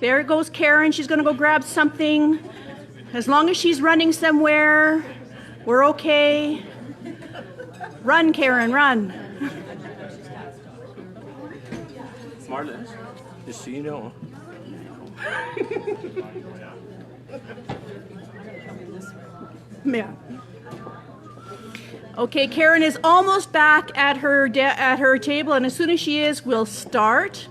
There goes Karen. She's going to go grab something. As long as she's running somewhere, we're okay. Run, Karen, run. Marla, just so you know. Yeah. Okay, Karen is almost back at her table, and as soon as she is, we'll start.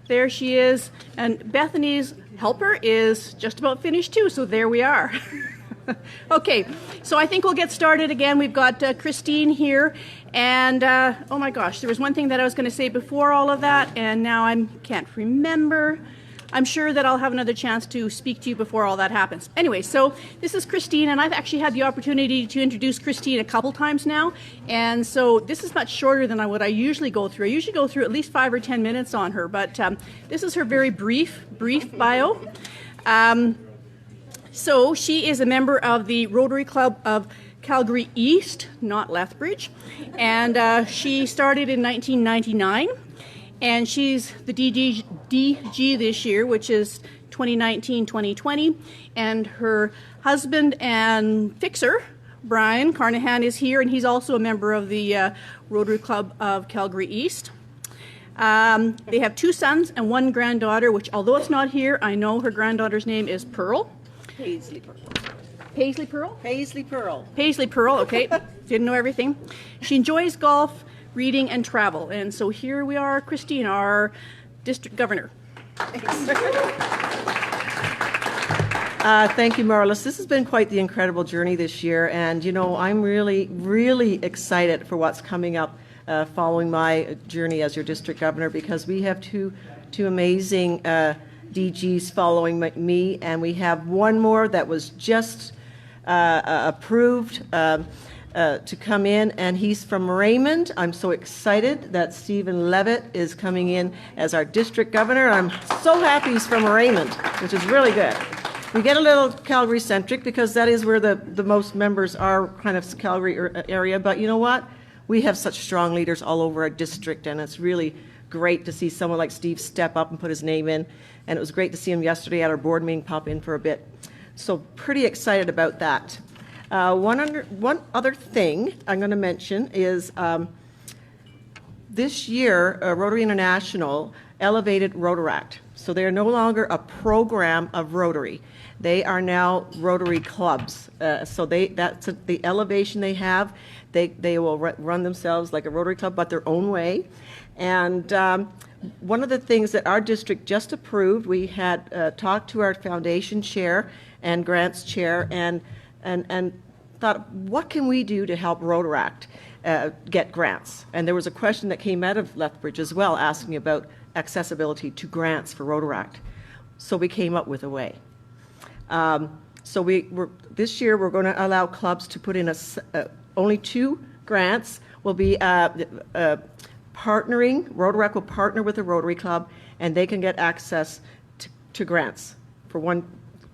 There she is, and Bethany's helper is just about finished too, so there we are. Okay, so I think we'll get started again. We've got Christine here, and oh my gosh, there was one thing that I was going to say before all of that, and now I can't remember. I'm sure that I'll have another chance to speak to you before all that happens. Anyway, so this is Christine, and I've actually had the opportunity to introduce Christine a couple times now, and so this is much shorter than what I usually go through. I usually go through at least 5 or 10 minutes on her, but this is her very brief bio. So she is a member of the Rotary Club of Calgary East, not Lethbridge, and she started in 1999. And she's the DG this year, which is 2019-2020. And her husband and fixer, Brian Carnahan, is here, and he's also a member of the Rotary Club of Calgary East. They have 2 sons and 1 granddaughter, which, although it's not here, I know her granddaughter's name is Pearl. Paisley Pearl. Paisley Pearl? Paisley Pearl. Paisley Pearl, okay. Didn't know everything. She enjoys golf, reading, and travel. And so here we are, Christine, our district governor. Thank you, Marlis. This has been quite the incredible journey this year, and you know, I'm really, really excited for what's coming up following my journey as your district governor, because we have two amazing DGs following me, and we have one more that was just approved to come in, and he's from Raymond. I'm so excited that Stephen Levitt is coming in as our district governor. I'm so happy he's from Raymond, which is really good. We get a little Calgary-centric because that is where the most members are, kind of Calgary area, but you know what? We have such strong leaders all over our district, and it's really great to see someone like Steve step up and put his name in, and it was great to see him yesterday at our board meeting pop in for a bit. So pretty excited about that. One other thing I'm going to mention is this year, Rotary International elevated Rotaract. So they are no longer a program of Rotary. They are now Rotary clubs. So that's the elevation they have. They will run themselves like a Rotary club, but their own way. And one of the things that our district just approved, we had talked to our foundation chair and grants chair and thought, what can we do to help Rotaract get grants? And there was a question that came out of Lethbridge as well, asking about accessibility to grants for Rotaract. So we came up with a way. This year we're going to allow clubs to put in only 2 grants. Will be partnering. Rotaract will partner with a Rotary club, and they can get access to grants for 1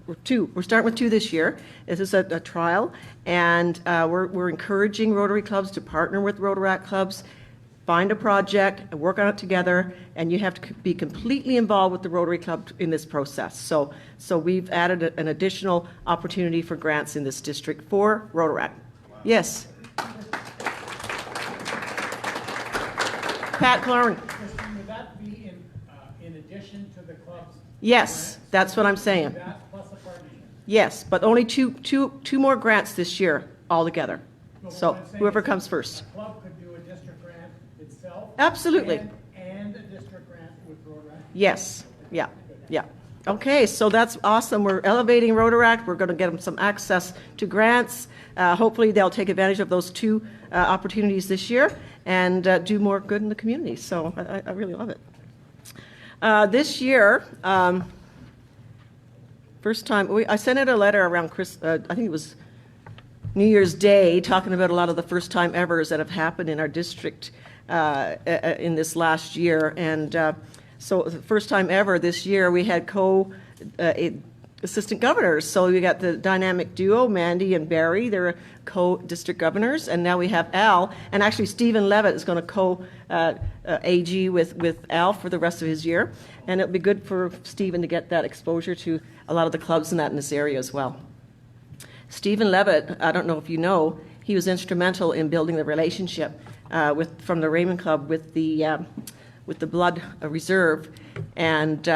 or 2. We're starting with 2 this year. This is a trial, and we're encouraging Rotary clubs to partner with Rotaract clubs, find a project, and work on it together, and you have to be completely involved with the Rotary club in this process. So we've added an additional opportunity for grants in this district for Rotaract. Yes. Pat Clarn. Would that be in addition to the club's? Yes, that's what I'm saying. That plus a partnership? Yes, but only two more grants this year altogether. So whoever comes first. A club could do a district grant itself? Absolutely. And a district grant with Rotaract? Yes. Yeah. Okay, so that's awesome. We're elevating Rotaract. We're going to get them some access to grants. Hopefully they'll take advantage of those 2 opportunities this year and do more good in the community. So I really love it. This year, first time, I sent out a letter around I think it was New Year's Day, talking about a lot of the first time evers that have happened in our district in this last year. And so the first time ever this year, we had assistant governors. So we got the dynamic duo, Mandy and Barry. They're co-district governors. And now we have Al. And actually, Stephen Levitt is going to co-AG with Al for the rest of his year. And it'll be good for Stephen to get that exposure to a lot of the clubs in this area as well. Stephen Levitt, I don't know if you know, he was instrumental in building the relationship from the Raymond Club with the Blood Reserve. And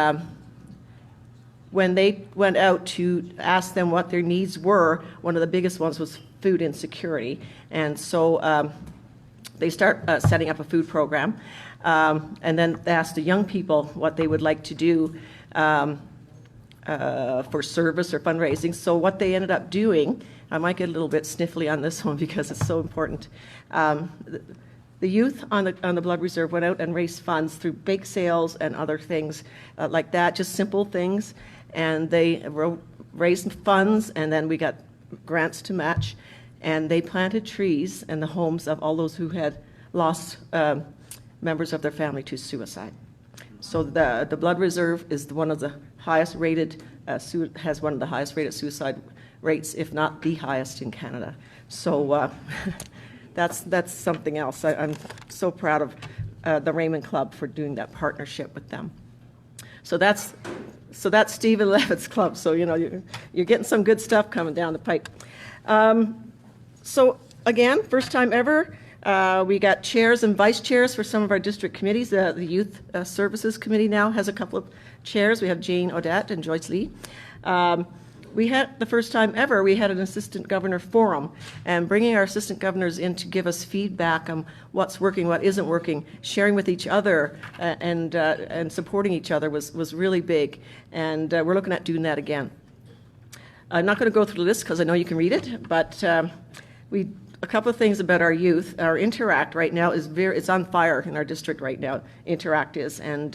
when they went out to ask them what their needs were, one of the biggest ones was food insecurity. And so they start setting up a food program. And then they asked the young people what they would like to do for service or fundraising. So what they ended up doing, I might get a little bit sniffly on this one because it's so important. The youth on the Blood Reserve went out and raised funds through bake sales and other things like that, just simple things. And they raised funds, and then we got grants to match. And they planted trees in the homes of all those who had lost members of their family to suicide. So the Blood Reserve is one of the highest rated, has one of the highest rated suicide rates, if not the highest in Canada. So that's something else. I'm so proud of the Raymond Club for doing that partnership with them. So that's Stephen Levitt's club. So you're getting some good stuff coming down the pipe. So again, first time ever. We got chairs and vice chairs for some of our district committees. The Youth Services Committee now has a couple of chairs. We have Jane Odette and Joyce Lee. We had, the first time ever, we had an assistant governor forum, and bringing our assistant governors in to give us feedback on what's working, what isn't working, sharing with each other and supporting each other was really big. And we're looking at doing that again. I'm not going to go through the list because I know you can read it, but a couple of things about our youth. Our Interact right now it's on fire in our district right now. Interact is, and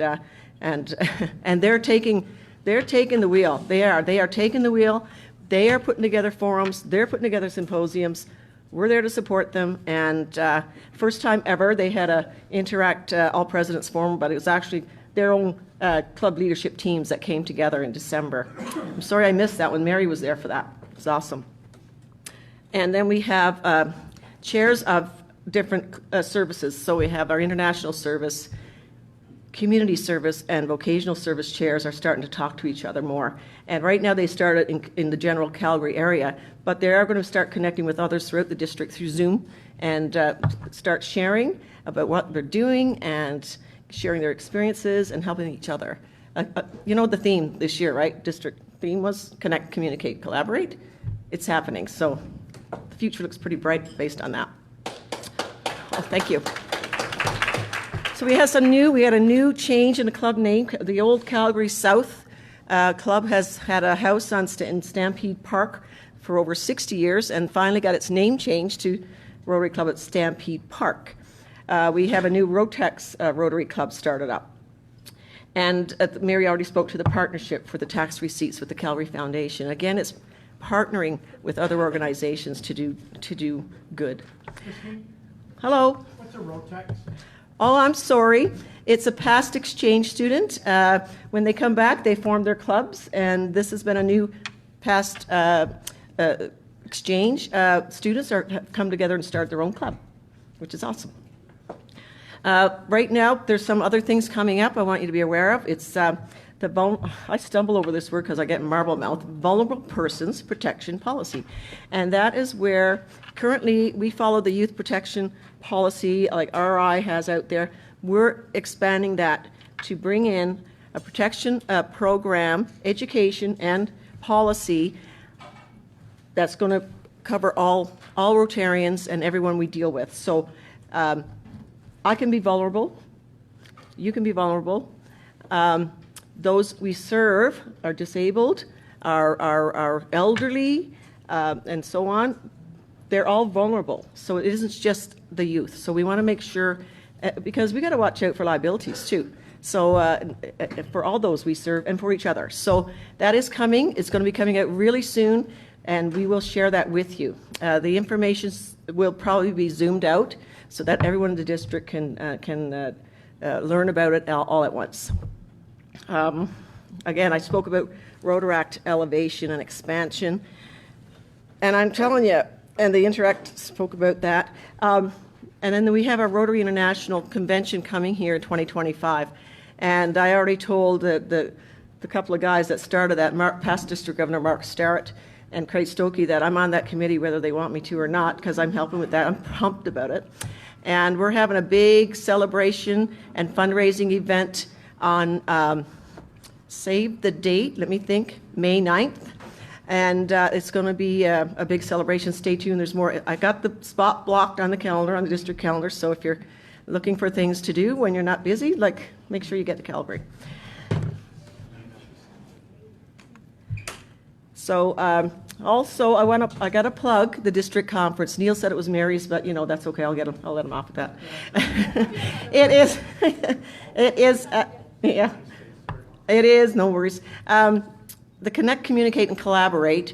they're taking the wheel. They are taking the wheel. They are putting together forums. They're putting together symposiums. We're there to support them. And first time ever, they had a Interact All Presidents Forum, but it was actually their own club leadership teams that came together in December. I'm sorry I missed that one. Mary was there for that. It was awesome. And then we have chairs of different services. So we have our international service, community service, and vocational service chairs are starting to talk to each other more. And right now they started in the general Calgary area, but they are going to start connecting with others throughout the district through Zoom and start sharing about what they're doing and sharing their experiences and helping each other. You know the theme this year, right? District theme was connect, communicate, collaborate. It's happening. So the future looks pretty bright based on that. Oh, thank you. So we had a new change in the club name. The old Calgary South Club has had a house in Stampede Park for over 60 years and finally got its name changed to Rotary Club at Stampede Park. We have a new Rotex Rotary Club started up. And Mary already spoke to the partnership for the tax receipts with the Calgary Foundation. Again, it's partnering with other organizations to do good. Hello. What's a Rotex? Oh, I'm sorry. It's a past exchange student. When they come back, they form their clubs, and this has been a new past exchange. Students have come together and started their own club, which is awesome. Right now, there's some other things coming up I want you to be aware of. It's I stumble over this word because I get marble mouth, Vulnerable Persons Protection Policy. And that is where currently we follow the youth protection policy like RI has out there. We're expanding that to bring in a protection program, education, and policy that's going to cover all Rotarians and everyone we deal with. So I can be vulnerable. You can be vulnerable. Those we serve are disabled, are elderly, and so on. They're all vulnerable. So it isn't just the youth. So we want to make sure, because we got to watch out for liabilities too. So for all those we serve and for each other. So that is coming. It's going to be coming out really soon, and we will share that with you. The information will probably be zoomed out so that everyone in the district can learn about it all at once. again, I spoke about Rotaract elevation and expansion. And I'm telling you, and the Interact spoke about that. And then we have our Rotary International Convention coming here in 2025. And I already told the couple of guys that started that, past District Governor Mark Starrett and Craig Stokey, that I'm on that committee whether they want me to or not, because I'm helping with that. I'm pumped about it. And we're having a big celebration and fundraising event on, save the date, let me think, May 9th. And it's going to be a big celebration. Stay tuned. There's more. I got the spot blocked on the calendar, on the district calendar. So if you're looking for things to do when you're not busy, like, make sure you get to Calgary. So also, I got to plug the district conference. Neil said it was Mary's, but that's okay. I'll let him off with that. It is. It is. Yeah. It is. No worries. The Connect, Communicate, and Collaborate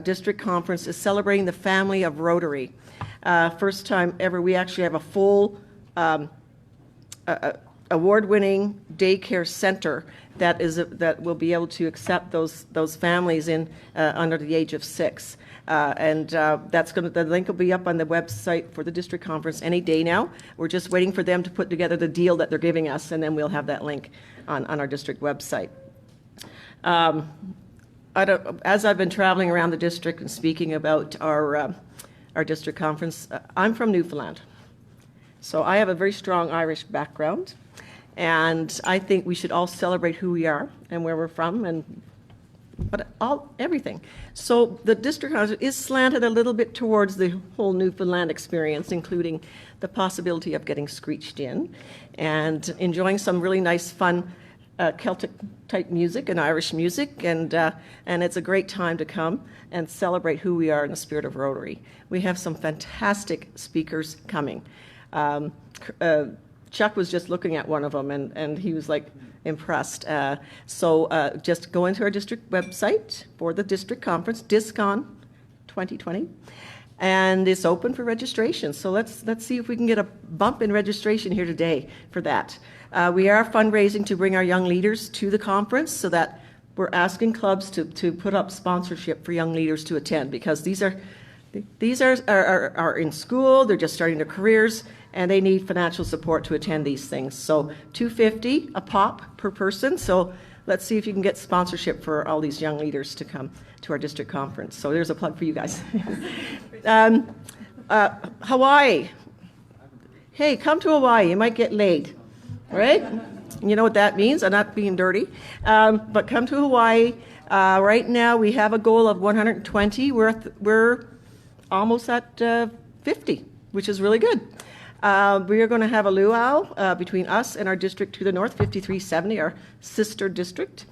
District Conference is celebrating the family of Rotary. First time ever, we actually have a full award-winning daycare center that will be able to accept those families in under the age of 6. And the link will be up on the website for the district conference any day now. We're just waiting for them to put together the deal that they're giving us, and then we'll have that link on our district website. As I've been traveling around the district and speaking about our district conference, I'm from Newfoundland. So I have a very strong Irish background, and I think we should all celebrate who we are and where we're from, everything. So the district conference is slanted a little bit towards the whole Newfoundland experience, including the possibility of getting screeched in and enjoying some really nice, fun Celtic type music and Irish music, and it's a great time to come and celebrate who we are in the spirit of Rotary. We have some fantastic speakers coming. Chuck was just looking at one of them, and he was like impressed. So just go into our district website for the district conference, DISCON 2020, and it's open for registration. So let's see if we can get a bump in registration here today for that. We are fundraising to bring our young leaders to the conference, so that we're asking clubs to put up sponsorship for young leaders to attend, because these are in school, they're just starting their careers, and they need financial support to attend these things. So $250 a pop per person. So let's see if you can get sponsorship for all these young leaders to come to our district conference. So there's a plug for you guys. Hawaii. Hey, come to Hawaii. You might get laid. Right? You know what that means. I'm not being dirty. But come to Hawaii. Right now we have a goal of 120. We're almost at 50, which is really good. We are going to have a luau between us and our district to the north, 5370, our sister district.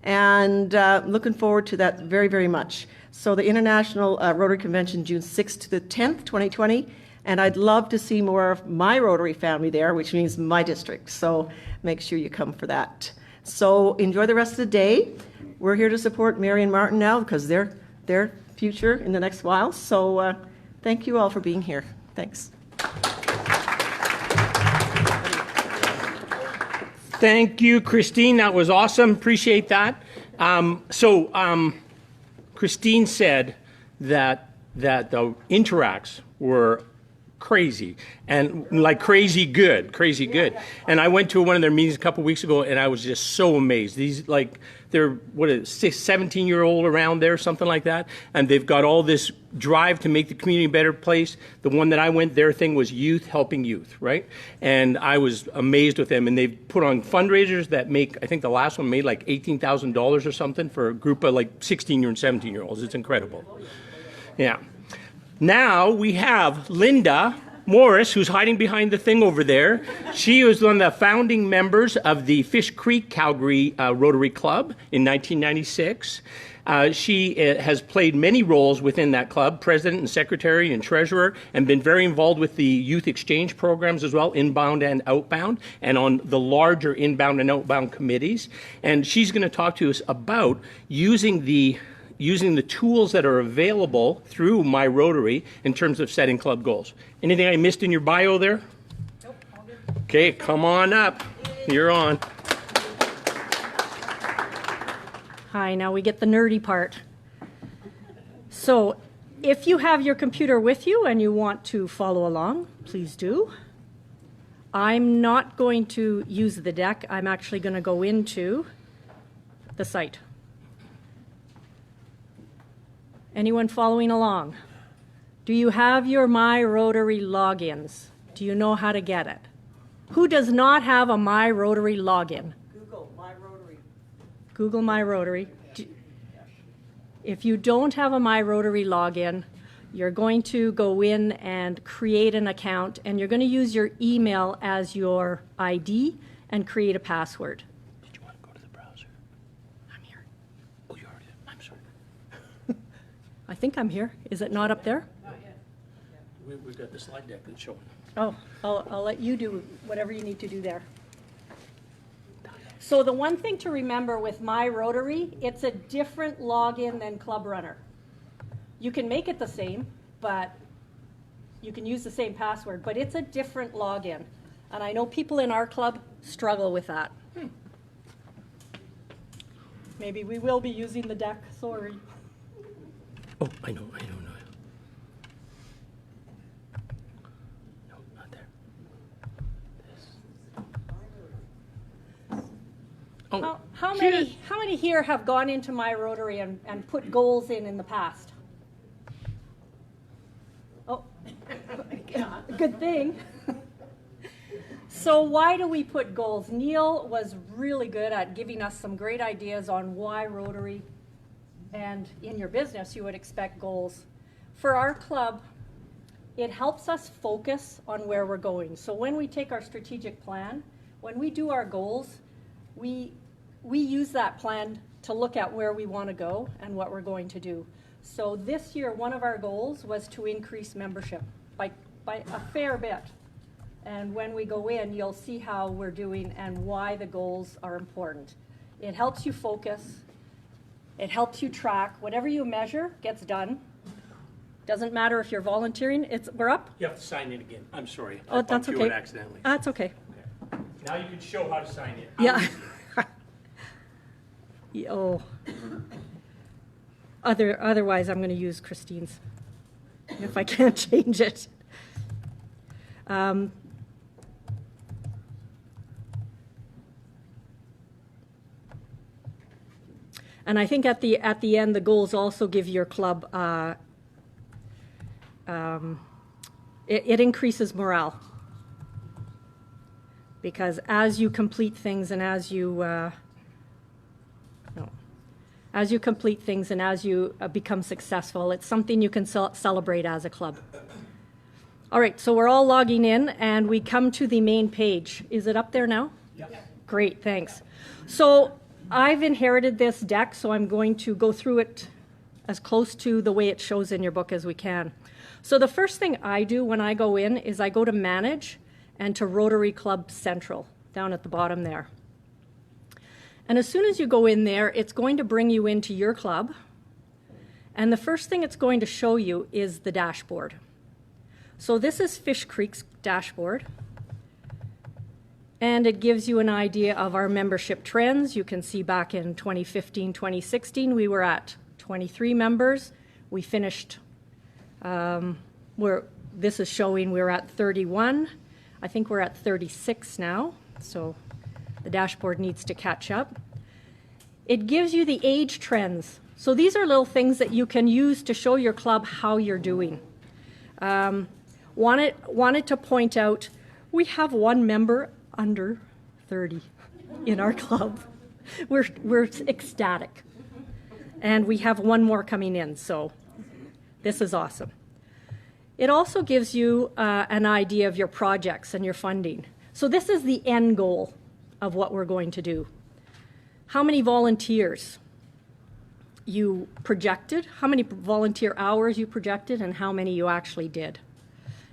And looking forward to that very, very much. So the International Rotary Convention, June 6th to the 10th, 2020. And I'd love to see more of my Rotary family there, which means my district. So make sure you come for that. So enjoy the rest of the day. We're here to support Mary and Martin now, because they're their future in the next while. So thank you all for being here. Thanks. Thank you, Christine. That was awesome. Appreciate that. Christine said that the interacts were crazy, and like crazy good. And I went to one of their meetings a couple weeks ago, and I was just so amazed. These, they're 17-year-old around there, something like that, and they've got all this drive to make the community a better place. The one that I went, their thing was youth helping youth, right? And I was amazed with them, and they've put on fundraisers that make, I think the last one made like $18,000 or something for a group of like 16 and 17-year-olds. It's incredible. Yeah. Now we have Linda Morris, who's hiding behind the thing over there. She was one of the founding members of the Fish Creek Calgary Rotary Club in 1996. She has played many roles within that club, president and secretary and treasurer, and been very involved with the youth exchange programs as well, inbound and outbound, and on the larger inbound and outbound committees. And she's going to talk to us about using the tools that are available through My Rotary in terms of setting club goals. Anything I missed in your bio there? Nope, all good. Okay, come on up. You're on. Hi, now we get the nerdy part. So if you have your computer with you and you want to follow along, please do. I'm not going to use the deck. I'm actually going to go into the site. Anyone following along? Do you have your My Rotary logins? Do you know how to get it? Who does not have a My Rotary login? Google My Rotary. Google My Rotary. If you don't have a My Rotary login, you're going to go in and create an account, and you're going to use your email as your ID and create a password. Did you want to go to the browser? I'm here. Oh, you already did. I'm sorry. I think I'm here. Is it not up there? We've got the slide deck that's showing. Oh, I'll let you do whatever you need to do there. So the one thing to remember with My Rotary, it's a different login than Club Runner. You can make it the same, but you can use the same password, but it's a different login. And I know people in our club struggle with that. Maybe we will be using the deck, sorry. Oh, I know. No, not there. This. Oh, How here. many here have gone into My Rotary and put goals in the past? Oh, good thing. So why do we put goals? Neil was really good at giving us some great ideas on why Rotary, and in your business you would expect goals. For our club, it helps us focus on where we're going. So when we take our strategic plan, when we do our goals, we use that plan to look at where we want to go and what we're going to do. So this year, one of our goals was to increase membership by a fair bit. And when we go in, you'll see how we're doing and why the goals are important. It helps you focus. It helps you track. Whatever you measure gets done. Doesn't matter if you're volunteering. We're up? You have to sign in again. I'm sorry. Oh, I that's bumped you okay. in accidentally. That's okay. Okay. Now you can show how to sign in. Yeah. Oh. Otherwise, I'm going to use Christine's if I can't change it. And I think at the end, the goals also give your club. It increases morale, because as you complete things and as you complete things and as you become successful, it's something you can celebrate as a club. All right, so we're all logging in and we come to the main page. Is it up there now? Yes. Great, thanks. So I've inherited this deck, so I'm going to go through it as close to the way it shows in your book as we can. So the first thing I do when I go in is I go to Manage and to Rotary Club Central, down at the bottom there. And as soon as you go in there, it's going to bring you into your club. And the first thing it's going to show you is the dashboard. So this is Fish Creek's dashboard. And it gives you an idea of our membership trends. You can see back in 2015, 2016, we were at 23 members. We finished, this is showing we're at 31. I think we're at 36 now. So the dashboard needs to catch up. It gives you the age trends. So these are little things that you can use to show your club how you're doing. Wanted to point out, we have one member under 30 in our club. We're ecstatic. And we have one more coming in, so this is awesome. It also gives you an idea of your projects and your funding. So this is the end goal of what we're going to do. How many volunteers you projected, how many volunteer hours you projected, and how many you actually did.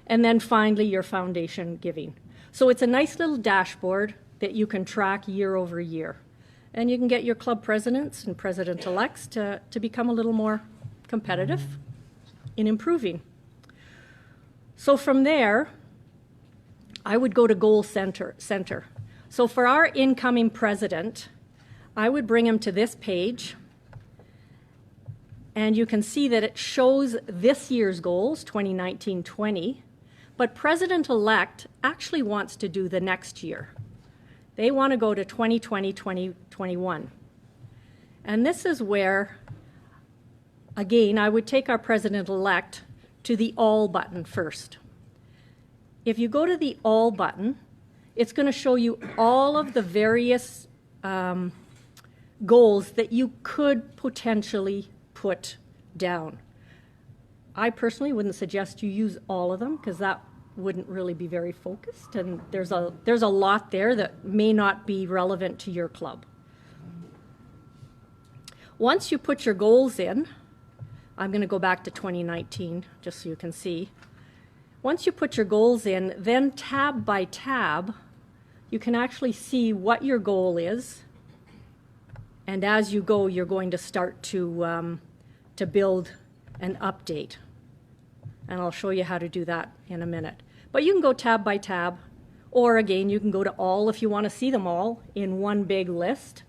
And then finally, your foundation giving. So it's a nice little dashboard that you can track year over year. And you can get your club presidents and president-elects to become a little more competitive in improving. So from there, I would go to Goal Center. So for our incoming president, I would bring him to this page, And you can see that it shows this year's goals, 2019-20, but President-elect actually wants to do the next year. They want to go to 2020-2021. And this is where, again, I would take our President-elect to the All button first. If you go to the All button, it's going to show you all of the various goals that you could potentially put down. I personally wouldn't suggest you use all of them because that wouldn't really be very focused, and there's a lot there that may not be relevant to your club. Once you put your goals in, I'm going to go back to 2019 just so you can see. Once you put your goals in, then tab by tab, you can actually see what your goal is, and as you go, you're going to start to build an update. And I'll show you how to do that in a minute. But you can go tab by tab, or again, you can go to all if you want to see them all in one big list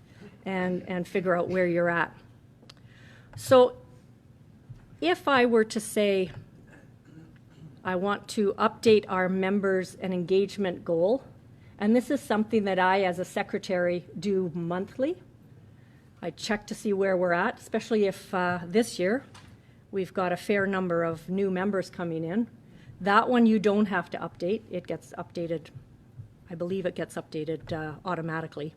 and figure out where you're at. So if I were to say, I want to update our members and engagement goal, and this is something that I, as a secretary, do monthly. I check to see where we're at, especially if this year we've got a fair number of new members coming in. That one you don't have to update. It gets updated, I believe it gets updated automatically.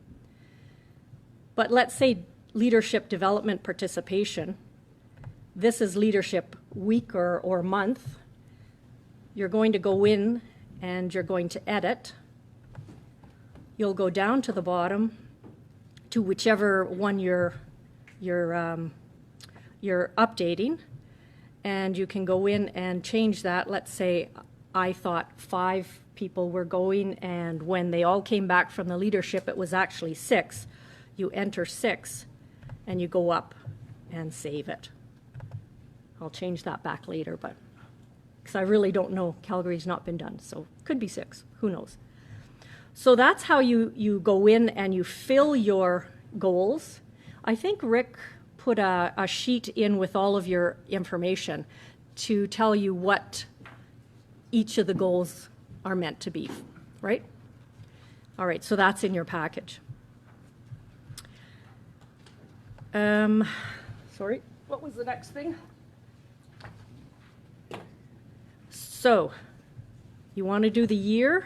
But let's say leadership development participation. This is leadership week or month. You're going to go in and you're going to edit. You'll go down to the bottom to whichever one you're updating, and you can go in and change that. Let's say I thought 5 people were going, and when they all came back from the leadership, it was actually 6. You enter 6, and you go up and save it. I'll change that back later, but because I really don't know. Calgary's not been done, so could be 6. Who knows? So that's how you go in and you fill your goals. I think Rick put a sheet in with all of your information to tell you what each of the goals are meant to be, right? All right, so that's in your package. Sorry, what was the next thing? So, you want to do the year,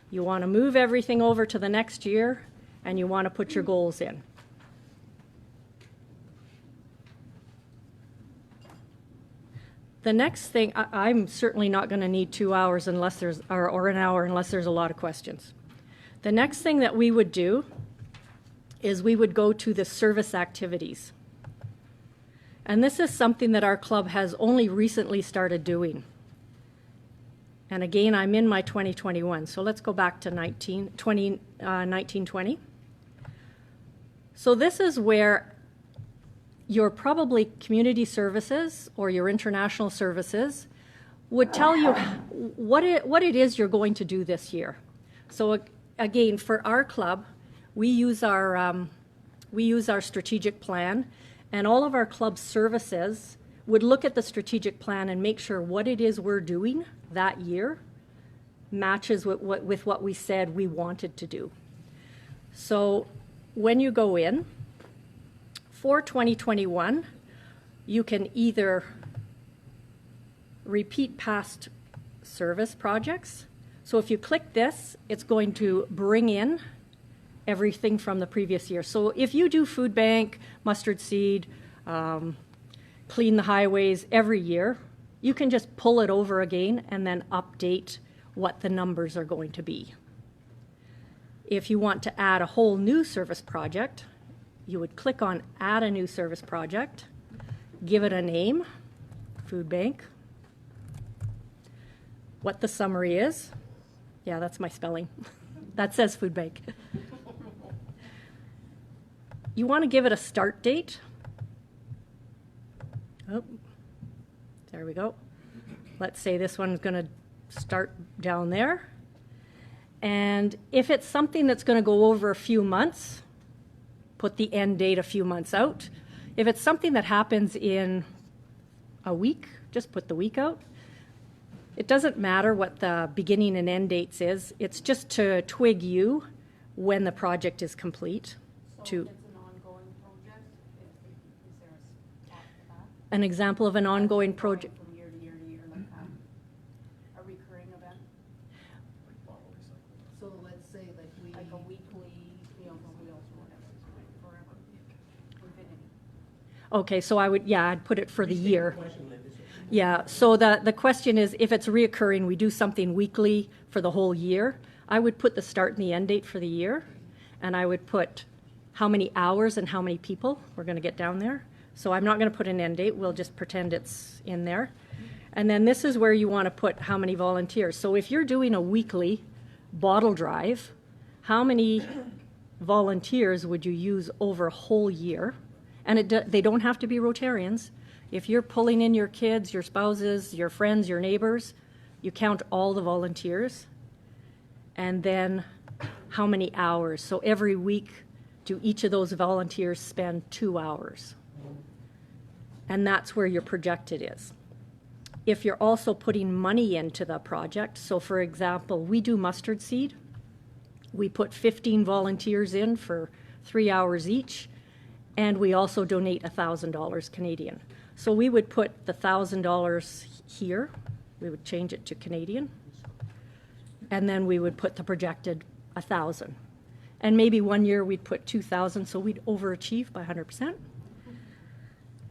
you want to move everything over to the next year, and you want to put your goals in. The next thing, I'm certainly not going to need 2 hours unless there's, or an hour unless there's a lot of questions. The next thing that we would do is we would go to the service activities. And this is something that our club has only recently started doing. And again, I'm in my 2021, so let's go back to 1920. So this is where your probably community services or your international services would tell you what it is you're going to do this year. So again, for our club, we use our strategic plan, and all of our club services would look at the strategic plan and make sure what it is we're doing that year matches with what we said we wanted to do. So when you go in, for 2021, you can either repeat past service projects. So if you click this, it's going to bring in everything from the previous year. So if you do food bank, mustard seed, clean the highways every year, you can just pull it over again and then update what the numbers are going to be. If you want to add a whole new service project, you would click on Add a New Service Project, give it a name, food bank, what the summary is. Yeah, that's my spelling. That says food bank. You want to give it a start date. Oh, there we go. Let's say this one's going to start down there. And if it's something that's going to go over a few months, put the end date a few months out. If it's something that happens in a week, just put the week out. It doesn't matter what the beginning and end dates is. It's just to twig you when the project is complete. So if it's an ongoing project, is there a spot for that? An example of an ongoing project. From year to year to year, like a recurring event? So let's say like a weekly Meals on Wheels or whatever, forever, infinity. Okay, so I'd put it for the year. Yeah, so the question is, if it's reoccurring, we do something weekly for the whole year, I would put the start and the end date for the year, and I would put how many hours and how many people we're going to get down there. So I'm not going to put an end date, we'll just pretend it's in there. And then this is where you want to put how many volunteers. So if you're doing a weekly bottle drive, how many volunteers would you use over a whole year? And they don't have to be Rotarians. If you're pulling in your kids, your spouses, your friends, your neighbors, you count all the volunteers. And then how many hours? So every week, do each of those volunteers spend 2 hours? And that's where your projected is. If you're also putting money into the project, so for example, we do mustard seed. We put 15 volunteers in for 3 hours each, and we also donate $1,000 Canadian. So we would put the $1,000 here, we would change it to Canadian, and then we would put the projected 1,000. And maybe one year we'd put 2,000, so we'd overachieve by 100%.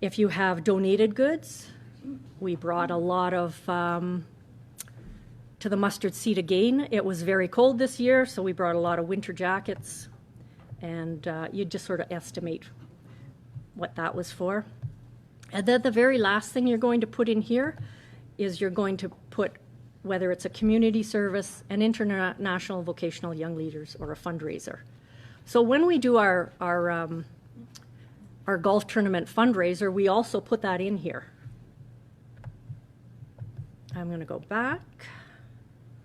If you have donated goods, we brought a lot of, to the mustard seed again. It was very cold this year, so we brought a lot of winter jackets, and you just sort of estimate what that was for. And then the very last thing you're going to put in here is you're going to put whether it's a community service, an international vocational young leaders, or a fundraiser. So when we do our golf tournament fundraiser, we also put that in here. I'm going to go back.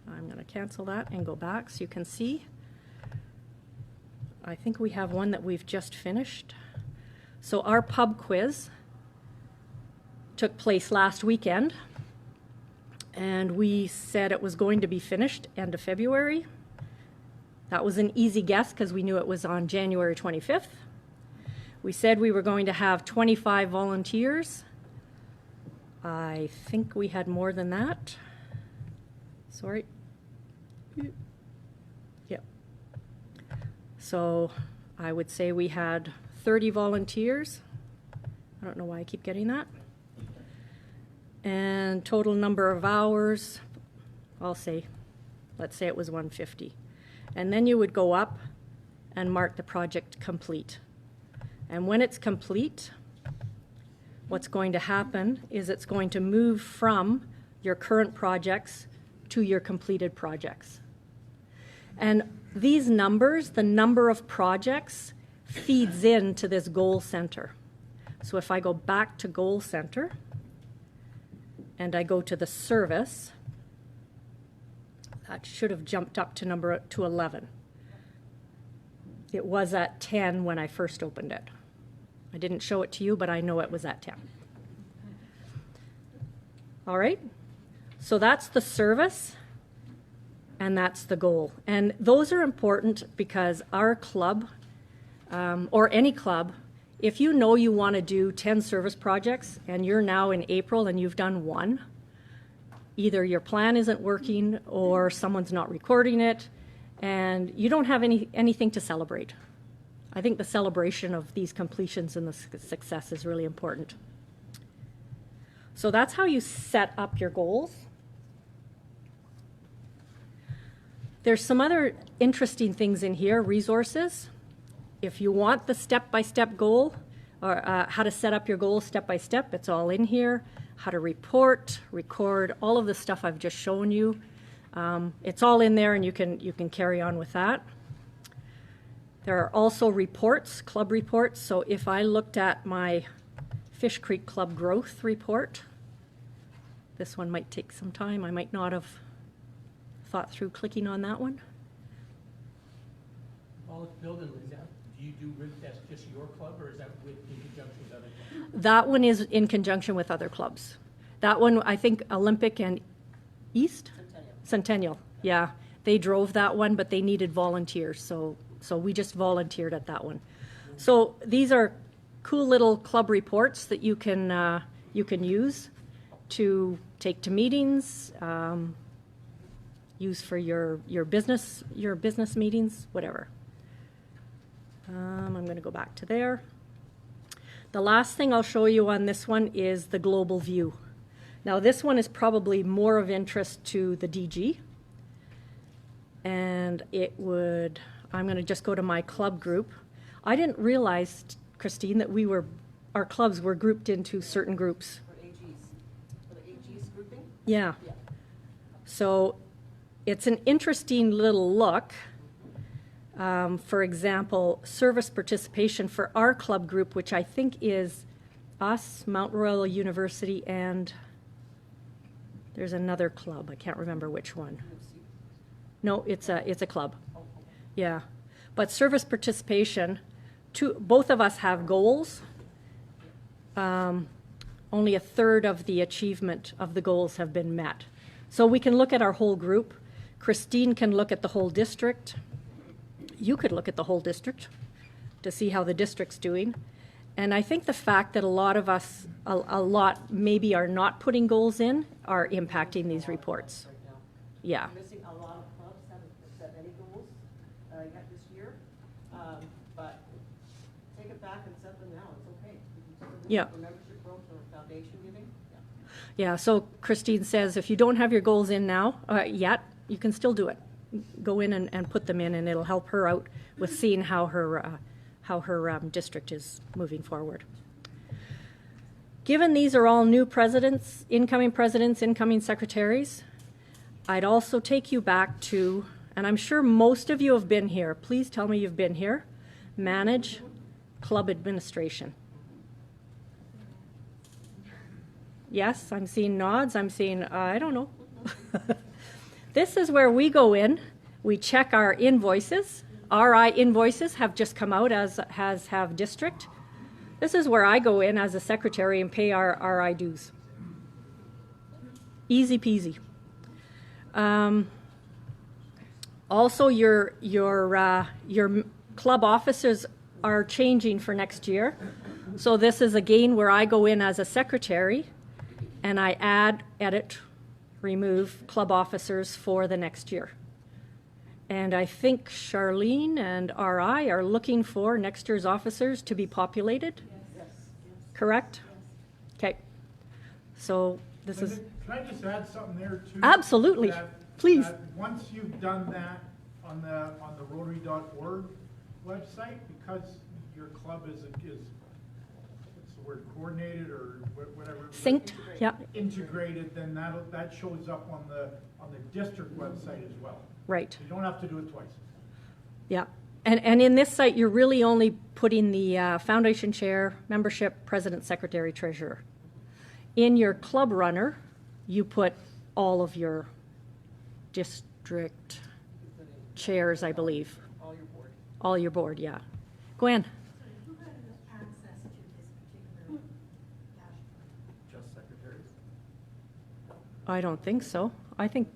I'm going to cancel that and go back so you can see. I think we have one that we've just finished. So our pub quiz took place last weekend, and we said it was going to be finished end of February. That was an easy guess because we knew it was on January 25th. We said we were going to have 25 volunteers. I think we had more than that. Sorry. Yep. So I would say we had 30 volunteers. I don't know why I keep getting that. And total number of hours, let's say it was 150. And then you would go up and mark the project complete. And when it's complete, what's going to happen is it's going to move from your current projects to your completed projects. And these numbers, the number of projects, feeds into this goal center. So if I go back to goal center, and I go to the service, that should have jumped up to 11. It was at 10 when I first opened it. I didn't show it to you, but I know it was at 10. All right, so that's the service, and that's the goal. And those are important because our club, or any club, if you know you want to do 10 service projects and you're now in April and you've done one, either your plan isn't working or someone's not recording it and you don't have anything to celebrate. I think the celebration of these completions and the success is really important. So that's how you set up your goals. There's some other interesting things in here, resources. If you want the step-by-step goal, or how to set up your goals step-by-step, it's all in here. How to report, record, all of the stuff I've just shown you. It's all in there, and you can carry on with that. There are also reports, club reports. So if I looked at my Fish Creek Club growth report, this one might take some time. I might not have thought through clicking on that one. All it's building, is that, do you do that's just your club, or is that in conjunction with other clubs? That one is in conjunction with other clubs. That one, I think Olympic and East? Centennial, yeah. They drove that one, but they needed volunteers, so we just volunteered at that one. So these are cool little club reports that you can use to take to meetings, use for your business meetings, whatever. I'm going to go back to there. The last thing I'll show you on this one is the global view. Now this one is probably more of interest to the DG. And I'm going to just go to my club group. I didn't realize, Christine, that our clubs were grouped into certain groups. For AGs. For the AGs grouping? Yeah. Yeah. So it's an interesting little look. For example, service participation for our club group, which I think is us, Mount Royal University, and there's another club. I can't remember which one. No, it's a club. Yeah. But service participation, both of us have goals. Only a third of the achievement of the goals have been met. So we can look at our whole group. Christine can look at the whole district. You could look at the whole district to see how the district's doing. And I think the fact that a lot of us, a lot maybe are not putting goals in, are impacting these reports. Yeah. Missing a lot of clubs haven't set any goals yet this year, but take it back and set them now. It's okay. You can still do Yeah. it for membership growth or foundation giving. Yeah, so Christine says if you don't have your goals in now, yet, you can still do it. Go in and put them in, and it'll help her out with seeing how her district is moving forward. Given these are all new presidents, incoming secretaries, I'd also take you back to, and I'm sure most of you have been here, please tell me you've been here, manage club administration. Yes, I'm seeing nods, I'm seeing, I don't know. This is where we go in, we check our invoices. RI invoices have just come out, as have district. This is where I go in as a secretary and pay our RI dues. Easy peasy. Also, your club officers are changing for next year. So this is again where I go in as a secretary and I add, edit, remove club officers for the next year. And I think Charlene and RI are looking for next year's officers to be populated. Yes. Correct? Okay. So this is... Can I just add something there too? Absolutely. Please. Once you've done that on the Rotary.org website, because your club is what's the word, coordinated or whatever. Synced, yeah. Integrated, then that shows up on the district website as well. Right. You don't have to do it twice. Yeah. And in this site, you're really only putting the foundation chair, membership, president, secretary, treasurer. In your club runner, you put all of your district chairs, I believe. All your board. All your board, yeah. Gwen? Who had access to this particular dashboard? Just secretaries? I don't think so. I think,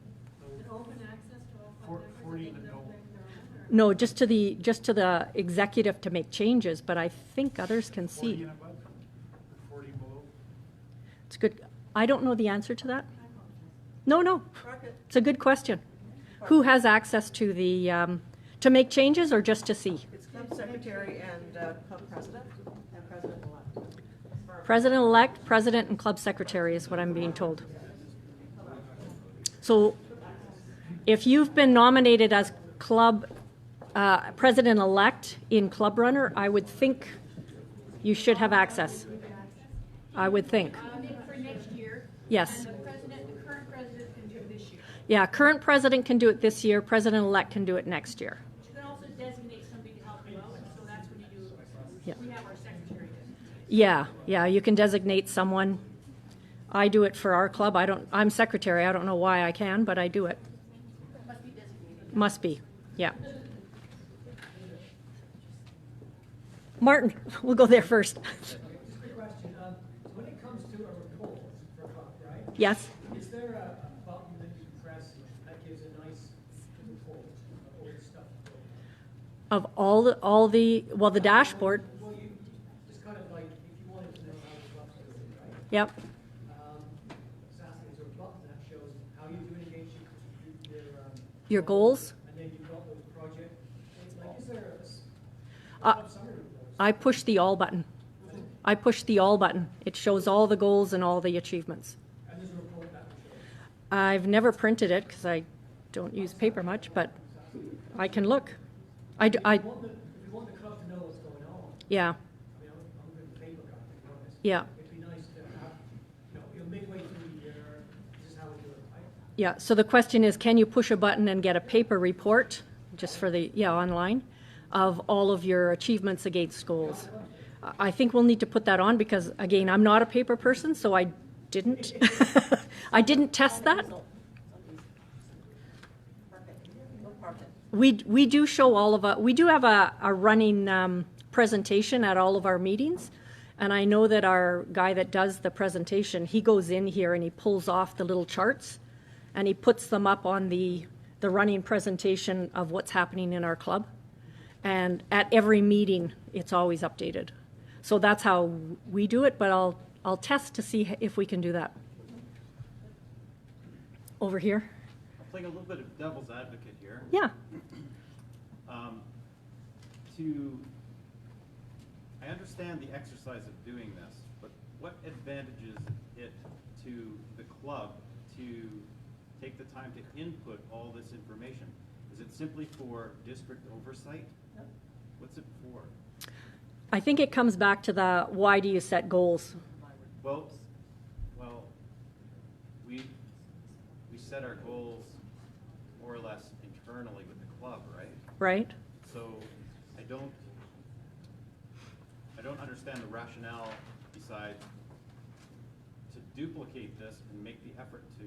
Open access to all club members? 40 to know. no, just to the executive to make changes, but I think others can 40 see. and above, or 40 below. It's good. I don't know the answer to that. No. It's a good question. Who has access to the, to make changes or just to see? It's club secretary and club president and president-elect. President-elect, president, and club secretary is what I'm being told. So if you've been nominated as club president-elect in Club Runner, I would think you should have access. I would think. For next year. Yes. And the current president can do it this year. Yeah, current president can do it this year, president-elect can do it next year. You can also designate somebody to help you out, so that's when you do, Yeah. we have our secretary. Yeah, you can designate someone. I do it for our club. I'm secretary. I don't know why I can, but I do it. Must be designated. Must be, yeah. Martin, we'll go there first. question. When it comes to a report for a club, right? Yes. Is there a button that you can press that gives a nice report of all the stuff? Of well, the dashboard. Well, you just kind of like, if you wanted to know how the club's doing, right? Yep. Just asking, is there a button that shows how you're doing against Your goals. and then you've got those projects? Like, is there Uh, club summary reports? I push the all button. I push the all button. It shows all the goals and all the achievements. And there's a report that will show. I've never printed it because I don't use paper much, but I can look. I If you want the club to know what's going on, yeah, I mean, I'm a good paper guy, to be honest. yeah, It'd be nice to have, you're midway through the year, this is how we do it, right? yeah. So the question is, can you push a button and get a paper report, just for the, online, of all of your achievements against goals? I think we'll need to put that on because, again, I'm not a paper person, so I didn't, I didn't test that. We do show all of we do have a running presentation at all of our meetings, and I know that our guy that does the presentation, he goes in here and he pulls off the little charts and he puts them up on the running presentation of what's happening in our club, and at every meeting it's always updated. So that's how we do it, but I'll test to see if we can do that. Over here. I'm playing a little bit of devil's advocate here. Yeah. I understand the exercise of doing this, but what advantages it to the club to take the time to input all this information? Is it simply for district oversight? What's it for? I think it comes back to the why do you set goals? Well, we set our goals more or less internally with the club, right? Right? So I don't understand the rationale besides to duplicate this and make the effort to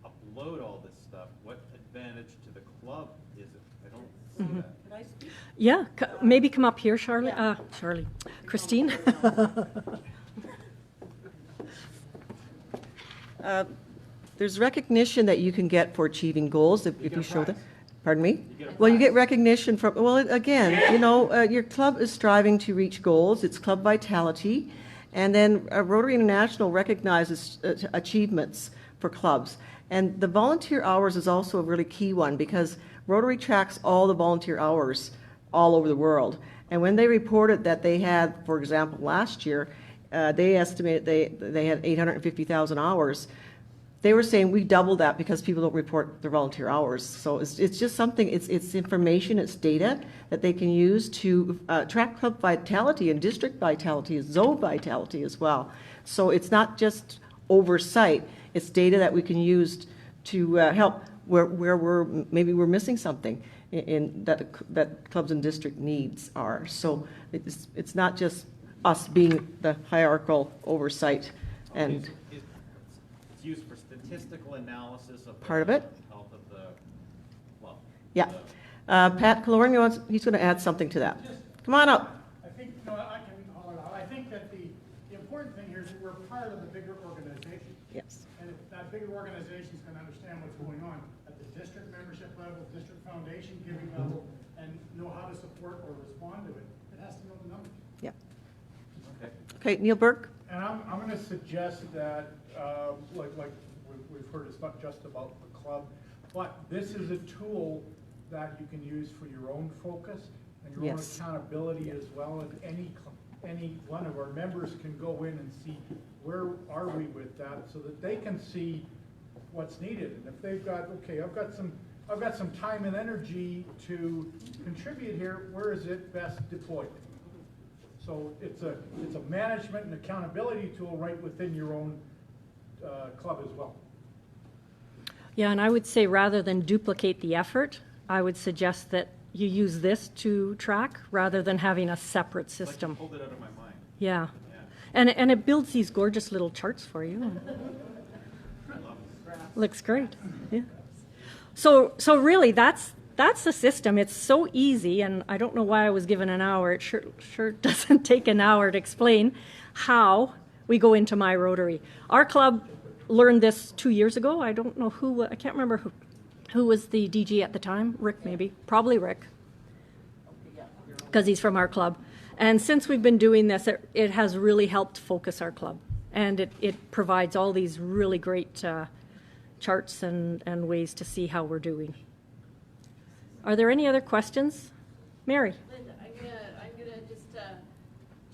upload all this stuff. What advantage to the club is it? I don't see that. Can I speak? Yeah, maybe come up here, Charlie. Charlie. Christine? There's recognition that you can get for achieving goals if you show them. Pardon me? Well, you get recognition from, well, again, your club is striving to reach goals. It's club vitality. And then Rotary International recognizes achievements for clubs. And the volunteer hours is also a really key one because Rotary tracks all the volunteer hours all over the world. And when they reported that they had, for example, last year, they estimated they had 850,000 hours. They were saying we doubled that because people don't report their volunteer hours. So it's just something, it's information, it's data that they can use to track club vitality and district vitality, zone vitality as well. So it's not just oversight, it's data that we can use to help where maybe we're missing something in that clubs and district needs are. So it's not just us being the hierarchical oversight and It's used for statistical analysis of part of it. Health of the club. Yeah. Pat Caloring, he's going to add something to that. Come on up. I think, I can hold it out. I think that the important thing here is that we're part of the bigger organization. Yes. And if that bigger organization is going to understand what's going on at the district membership level, district foundation giving level, and know how to support or respond to it, it has to know the numbers. Yeah. Okay. Okay, Neil Burke. And I'm going to suggest that, like we've heard, it's not just about the club, but this is a tool that you can use for your own focus and your Yes. own accountability as well. And any one of our members can go in and see where are we with that, so that they can see what's needed. And if they've got, okay, I've got some time and energy to contribute here, where is it best deployed? So it's a management and accountability tool right within your own club as well. Yeah, and I would say rather than duplicate the effort, I would suggest that you use this to track rather than having a separate system. Like you pulled it out of my mind. Yeah. Yeah. And it builds these gorgeous little charts for you. I love it. Looks great. Yeah. So really that's the system. It's so easy, and I don't know why I was given an hour. It sure doesn't take an hour to explain how we go into My Rotary. Our club learned this 2 years ago. I don't know who, I can't remember who was the DG at the time. Rick, maybe. Probably Rick, because he's from our club. And since we've been doing this, it has really helped focus our club. And it provides all these really great charts and ways to see how we're doing. Are there any other questions? Mary? Linda, I'm gonna just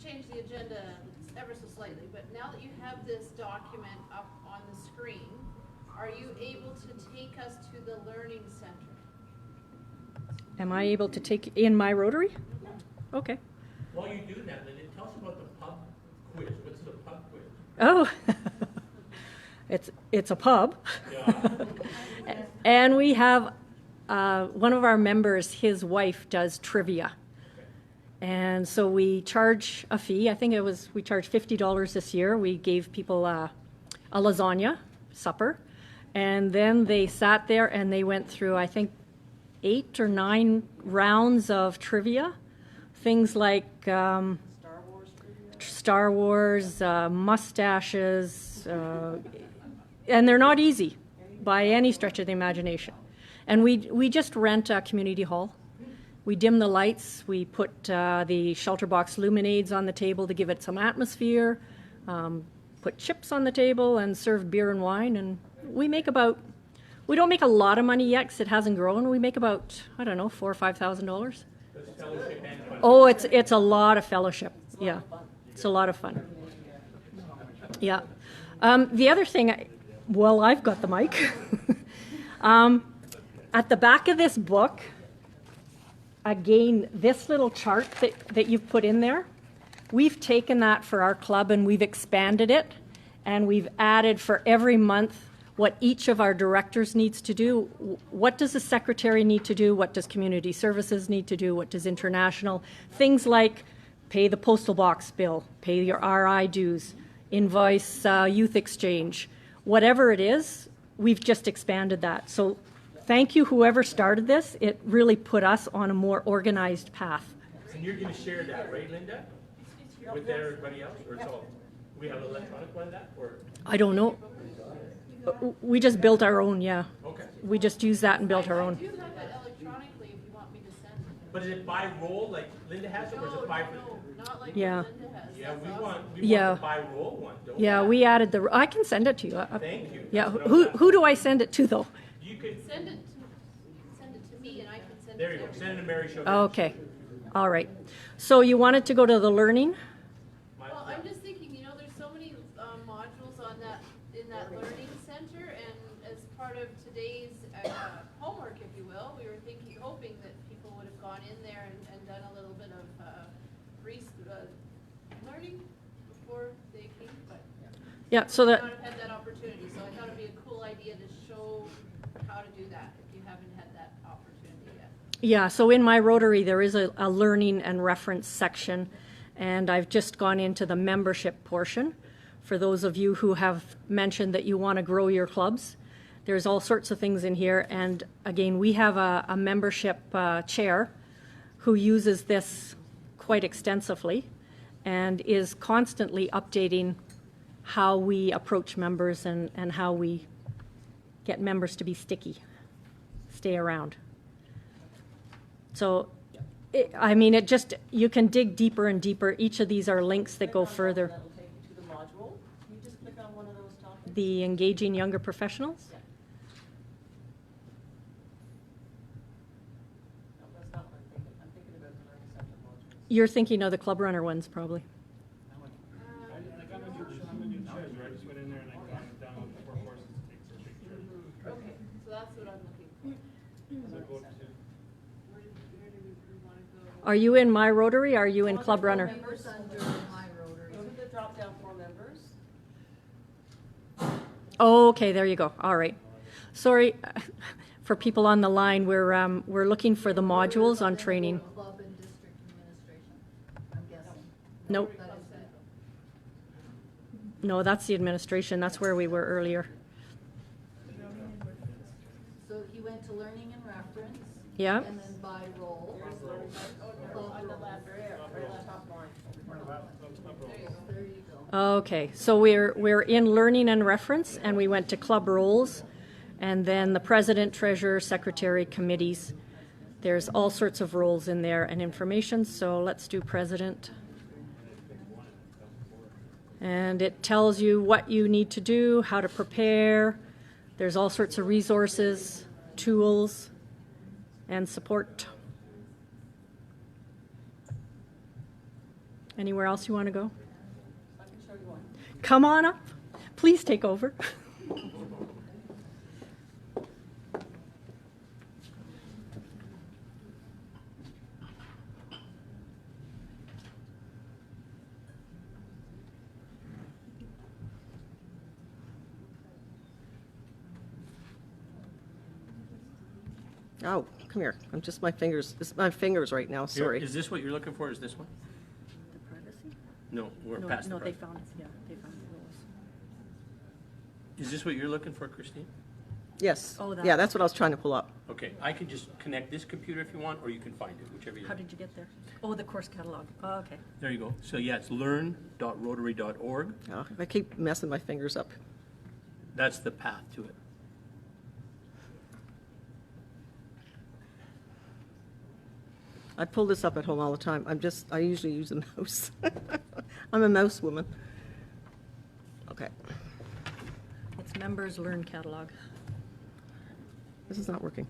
change the agenda ever so slightly, but now that you have this document up on the screen, are you able to take us to the Learning Center? Am I able to take in My Rotary? Okay. While you do that, Linda, tell us about the pub quiz. What's the pub quiz? Oh, it's a pub. Yeah. And we have one of our members, his wife does trivia. And so we charge a fee. I think we charged $50 this year. We gave people a lasagna supper. And then they sat there and they went through, I think, 8 or 9 rounds of trivia. Things like Star Wars, mustaches, and they're not easy by any stretch of the imagination. And we just rent a community hall. We dim the lights. We put the shelter box luminades on the table to give it some atmosphere, put chips on the table, and serve beer and wine. And we don't make a lot of money yet because it hasn't grown. We make about, I don't know, $4,000 or $5,000. Oh, it's a lot of fellowship. Yeah, it's a lot of fun. Yeah. The other thing, I've got the mic. At the back of this book, again, this little chart that you've put in there, we've taken that for our club and we've expanded it, and we've added for every month what each of our directors needs to do. What does the secretary need to do? What does community services need to do? What does international? Things like pay the postal box bill, pay your RI dues, invoice youth exchange. Whatever it is, we've just expanded that. So thank you, whoever started this. It really put us on a more organized path. And you're going to share that, right, Linda? With everybody else? Or it's all, we have an electronic one of that? Or? I don't know. We just built our own, yeah. Okay. We just used that and built our own. I do have it electronically if you want me to send it. But is it by roll like Linda has it, or is it by... No, not like Yeah. what Linda has. Yeah, That's we awesome. want Yeah. the by roll one, don't Yeah, we? we added I can send it to you. Thank you. Yeah, That's what I was who do I send it to, though? You could... Send it to me and I can send There it you to go. Send it to Mary Show. Okay. All right. So you wanted to go to the learning? Well, I'm just thinking, there's so many modules on in that learning center, and as part of today's homework, if you will, we were hoping that people would have gone in there and done a little bit of learning before they came, but Yeah, so not that, have had that opportunity. So I thought it'd be a cool idea to show how to do that if you haven't had that opportunity yet. yeah, so in My Rotary, there is a learning and reference section, and I've just gone into the membership portion. For those of you who have mentioned that you want to grow your clubs, there's all sorts of things in here. And again, we have a membership chair who uses this quite extensively and is constantly updating how we approach members and how we get members to be sticky, stay around. So, you can dig deeper and deeper. Each of these are links that go further. That'll take you to the module. Can you just click on one of those topics? The engaging younger professionals. Yeah. No, that's not what I'm thinking. I'm thinking about the learning center modules. You're thinking of the club runner ones, probably. I got I'm a new treasurer, I just went in there and I downloaded the 4 courses, it takes a picture. Okay, so that's what I'm looking for. So go to, Where do we want to go? Are you in My Rotary? Are you in Club Runner? Members under My Rotary. Go to the drop down for members. Oh, okay, there you go. All right. Sorry, for people on the line, we're looking for the modules on training. Club and district administration, I'm guessing. Nope. That is it. No, that's the administration. That's where we were earlier. So you went to learning and reference. Yeah. And then by role. Club On the role. left, right at the top line. There you go. Okay, so we're in learning and reference, and we went to club roles, and then the president, treasurer, secretary, committees. There's all sorts of roles in there and information, so let's do president. And it tells you what you need to do, how to prepare. There's all sorts of resources, tools, and support. Anywhere else you want to go? Come on up. Please take over. Oh, come here. I'm just my fingers. It's my fingers right now. Sorry. Is this what you're looking for? Is this one? The privacy? No, we're No, past no, the they privacy. found it. Yeah, they found the rules. Is this what you're looking for, Christine? Yes. Oh, that. Yeah, that's what I was trying to pull up. Okay, I can just connect this computer if you want, or you can find it, whichever you How want. did you get there? Oh, the course catalog. Oh, okay. There you go. So yeah, it's learn.rotary.org. Oh, I keep messing my fingers up. That's the path to it. I pull this up at home all the time. I usually use a mouse. I'm a mouse woman. Okay. It's members learn catalog. This is not working.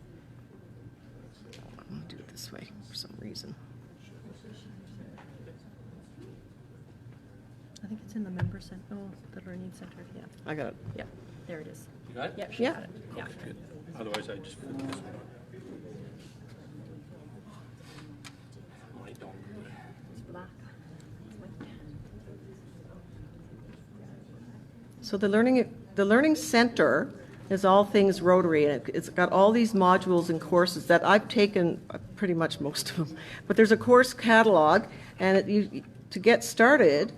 I'm going to do it this way for some reason. I think it's in the member center. Oh, the learning center. Yeah. I got it. Yeah. There it is. You got it? Yeah, she Yeah. got it. Yeah. Good. Otherwise, I just flip this one. I don't. It's black. So the learning center is all things Rotary, and it's got all these modules and courses that I've taken pretty much most of them. But there's a course catalog, and to get started,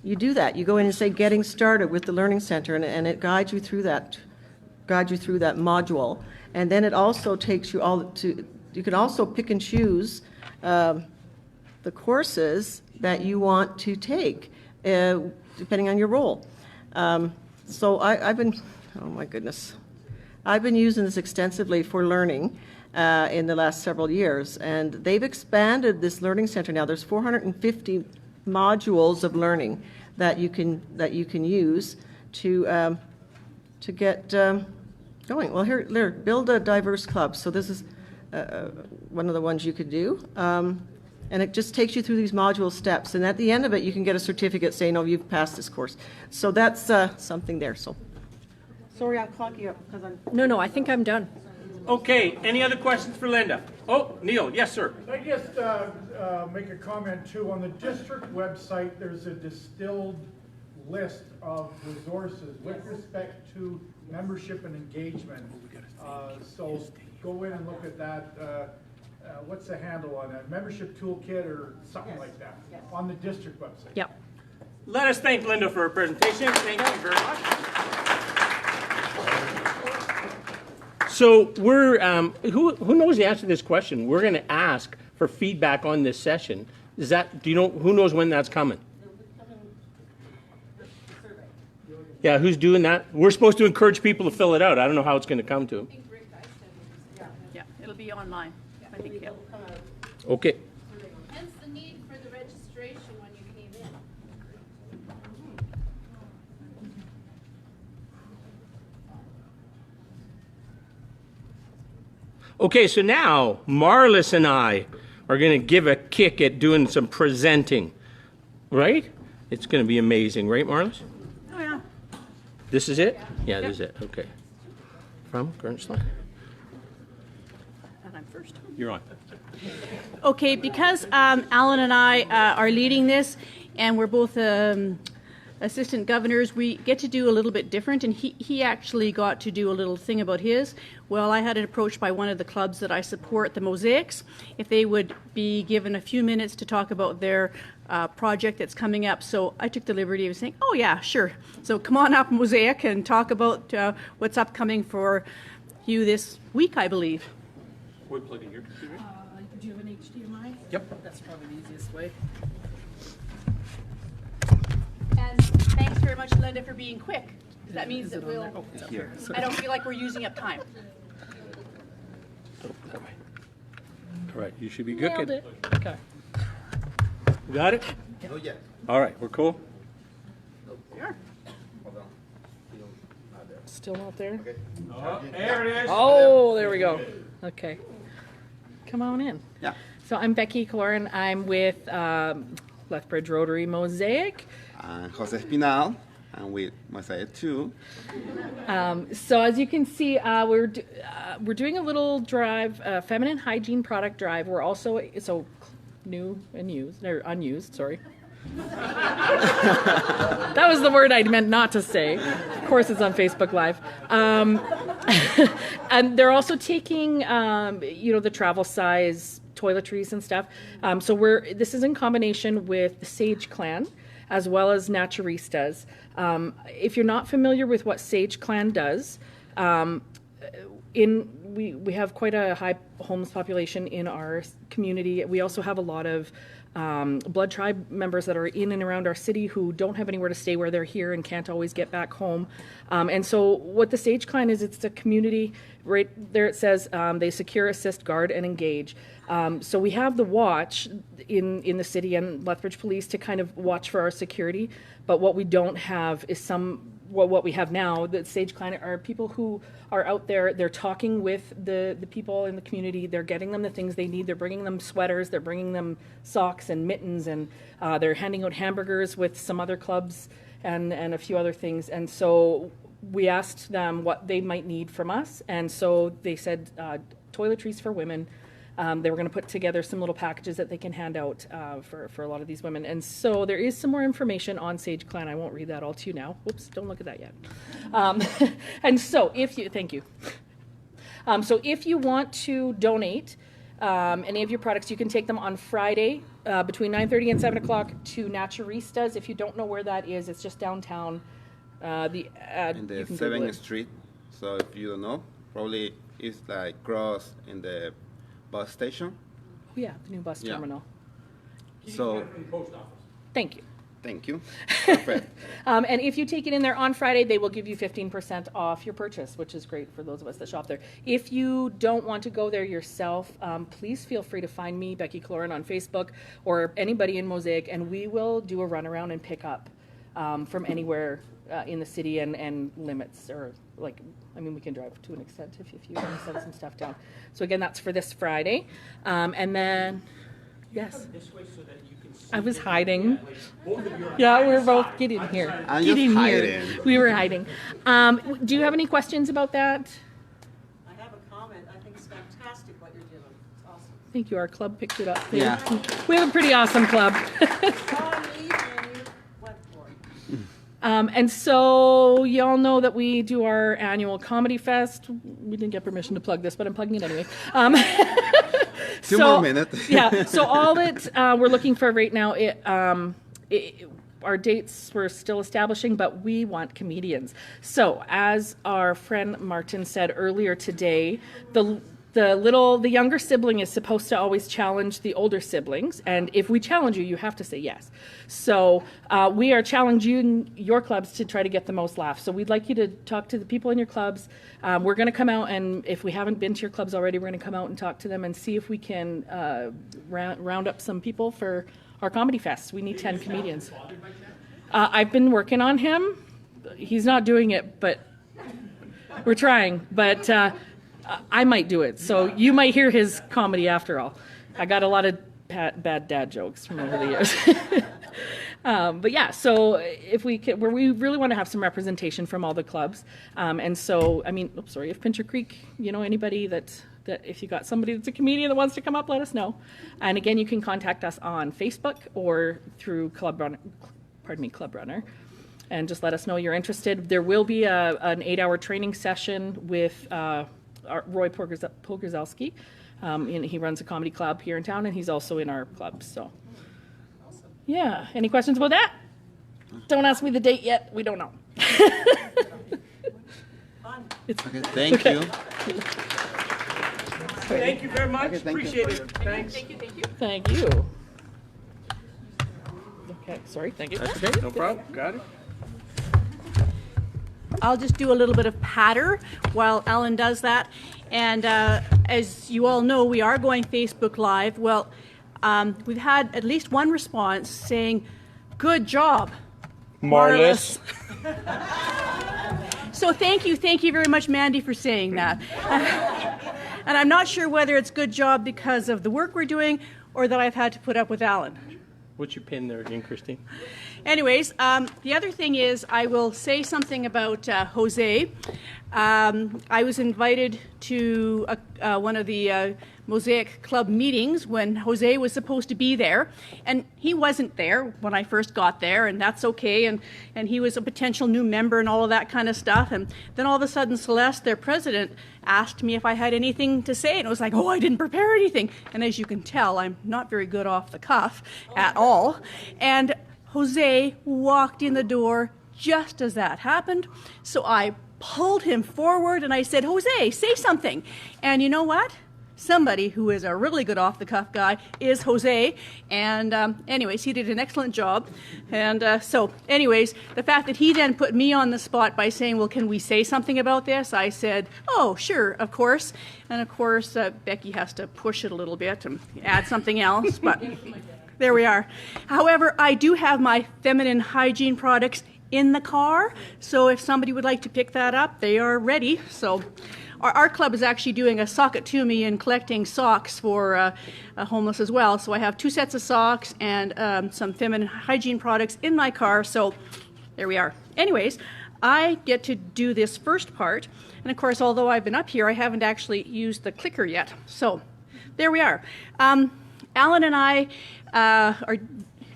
you do that. You go in and say "Getting Started" with the Learning Center, and it guides you through that module. And then it also takes you all to. You can also pick and choose the courses that you want to take, depending on your role. So I've been, oh my goodness, I've been using this extensively for learning in the last several years, and they've expanded this learning center now. There's 450 modules of learning that you can use to get going. Well, here, build a diverse club. So this is one of the ones you could do. And it just takes you through these module steps. And at the end of it, you can get a certificate saying, oh, you've passed this course. So that's something there. So, sorry, I'm clocking you up because I'm... No, I think I'm done. Okay, any other questions for Linda? Oh, Neil, yes, sir. I just make a comment too. On the district website, there's a distilled list of resources with respect to membership and engagement. So go in and look at that. What's the handle on that? Membership toolkit or something like that on the district website. Yeah. Let us thank Linda for her presentation. Thank you very much. So we're, who knows the answer to this question? We're going to ask for feedback on this session. Is that, do you know, who knows when that's coming? Yeah, who's doing that? We're supposed to encourage people to fill it out. I don't know how it's going to come to them. Yeah, it'll be online. I think, yeah. Okay. Hence the need for the registration when you came in. Okay, so now Marlis and I are going to give a kick at doing some presenting, right? It's going to be amazing, right, Marlis? Oh, yeah. This is it? Yeah, this is it. Okay. From current slide. And I'm first. You're on. Okay, because Alan and I are leading this, and we're both assistant governors, we get to do a little bit different, and he actually got to do a little thing about his. Well, I had an approach by one of the clubs that I support, the Mosaics, if they would be given a few minutes to talk about their project that's coming up. So I took the liberty of saying, oh yeah, sure. So come on up, Mosaic, and talk about what's upcoming for you this week, I believe. We're plugging your computer. Do you have an HDMI? Yep. That's probably the easiest way. And thanks very much, Linda, for being quick. That means that I don't feel like we're using up time. Oh, that way. All right, you should be good. Nailed Good. it. Okay. You got it? Oh, yeah. All right, we're cool. Still not there? Oh, there it is. Oh, there we go. Okay. Come on in. Yeah. So I'm Becky Cloran. I'm with Lethbridge Rotary Mosaic. Jose Espinal, and with Mosaic too. So as you can see, we're doing a little drive, feminine hygiene product drive. We're also new and used or unused. Sorry. That was the word I meant not to say. Of course, it's on Facebook Live. And they're also taking, the travel size toiletries and stuff. So this is in combination with the Sage Clan, as well as Naturistas. If you're not familiar with what Sage Clan does, we have quite a high homeless population in our community. We also have a lot of blood tribe members that are in and around our city who don't have anywhere to stay where they're here and can't always get back home. And so what the Sage Clan is, it's a community. Right there it says they secure, assist, guard, and engage. So we have the watch in the city and Lethbridge Police to kind of watch for our security. But what we don't have is what we have now. The Sage Clan are people who are out there. They're talking with the people in the community. They're getting them the things they need. They're bringing them sweaters. They're bringing them socks and mittens, and they're handing out hamburgers with some other clubs and a few other things. And so we asked them what they might need from us, and so they said toiletries for women. They were going to put together some little packages that they can hand out for a lot of these women. And so there is some more information on Sage Clan. I won't read that all to you now. Whoops, don't look at that yet. And so thank you. So if you want to donate any of your products, you can take them on Friday between 9:30 and 7 o'clock to Naturistas. If you don't know where that is, it's just downtown. In the 7th Street. So if you don't know, probably it's like cross in the bus station. Oh yeah, the new bus terminal. So, From the post office. Thank you. thank you. Perfect. And if you take it in there on Friday, they will give you 15% off your purchase, which is great for those of us that shop there. If you don't want to go there yourself, please feel free to find me, Becky Cloran, on Facebook, or anybody in Mosaic, and we will do a run around and pick up from anywhere in the city and limits, or we can drive to an extent if you want to send some stuff down. So again, that's for this Friday. And then, yes. This way so that you can see. I was hiding. Both of you are Yeah, we were both getting here. I'm Get just in hiding. here. We were hiding. Do you have any questions about that? I have a comment. I think it's fantastic what you're doing. It's awesome. Thank you. Our club picked it up. Yeah. We have a pretty awesome club. Saw a need and you went for it. And so y'all know that we do our annual comedy fest. We didn't get permission to plug this, but I'm plugging it anyway. Two more minutes. Yeah. So all that we're looking for right now, our dates we're still establishing, but we want comedians. So as our friend Martin said earlier today, the younger sibling is supposed to always challenge the older siblings, and if we challenge you, you have to say yes. So we are challenging your clubs to try to get the most laughs. So we'd like you to talk to the people in your clubs. We're going to come out, and if we haven't been to your clubs already, we're going to come out and talk to them and see if we can round up some people for our comedy fest. We need 10 comedians. I've been working on him. He's not doing it, but we're trying. But I might do it, so you might hear his comedy after all. I got a lot of bad dad jokes from over the years. But yeah, so if we really want to have some representation from all the clubs, and so if Pincher Creek, anybody that if you got somebody that's a comedian that wants to come up, let us know. And again, you can contact us on Facebook or through Club Runner. And just let us know you're interested. There will be an 8-hour training session with Roy Pogrzalski. He runs a comedy club here in town, and he's also in our club. So, yeah. Any questions about that? Don't ask me the date yet. We don't know. Okay, thank you. Thank you very much. Okay, thank you. Appreciate it. Thanks. Thank you. Thank you. Okay, sorry. Thank you. That's okay. No problem. Got it. I'll just do a little bit of patter while Alan does that. And as you all know, we are going Facebook Live. Well, we've had at least one response saying, "Good job, Marvelous." So thank you very much, Mandy, for saying that. And I'm not sure whether it's good job because of the work we're doing or that I've had to put up with Alan. What's your pin there again, Christine? Anyways, the other thing is I will say something about Jose. I was invited to one of the Mosaic Club meetings when Jose was supposed to be there, and he wasn't there when I first got there, and that's okay, and he was a potential new member and all of that kind of stuff, and then all of a sudden Celeste, their president, asked me if I had anything to say, and it was like, oh, I didn't prepare anything, and as you can tell, I'm not very good off the cuff at all, and Jose walked in the door just as that happened, so I pulled him forward and I said, Jose, say something. And you know what? Somebody who is a really good off-the-cuff guy is Jose. And anyways, he did an excellent job. And so anyways, the fact that he then put me on the spot by saying, well, can we say something about this? I said, oh, sure, of course. And of course, Becky has to push it a little bit and add something else. But there we are. However, I do have my feminine hygiene products in the car, so if somebody would like to pick that up, they are ready. So our club is actually doing a sock it to me and collecting socks for homeless as well. So I have 2 sets of socks and some feminine hygiene products in my car, so there we are. Anyways, I get to do this first part, and of course, although I've been up here, I haven't actually used the clicker yet. So there we are. Alan and I are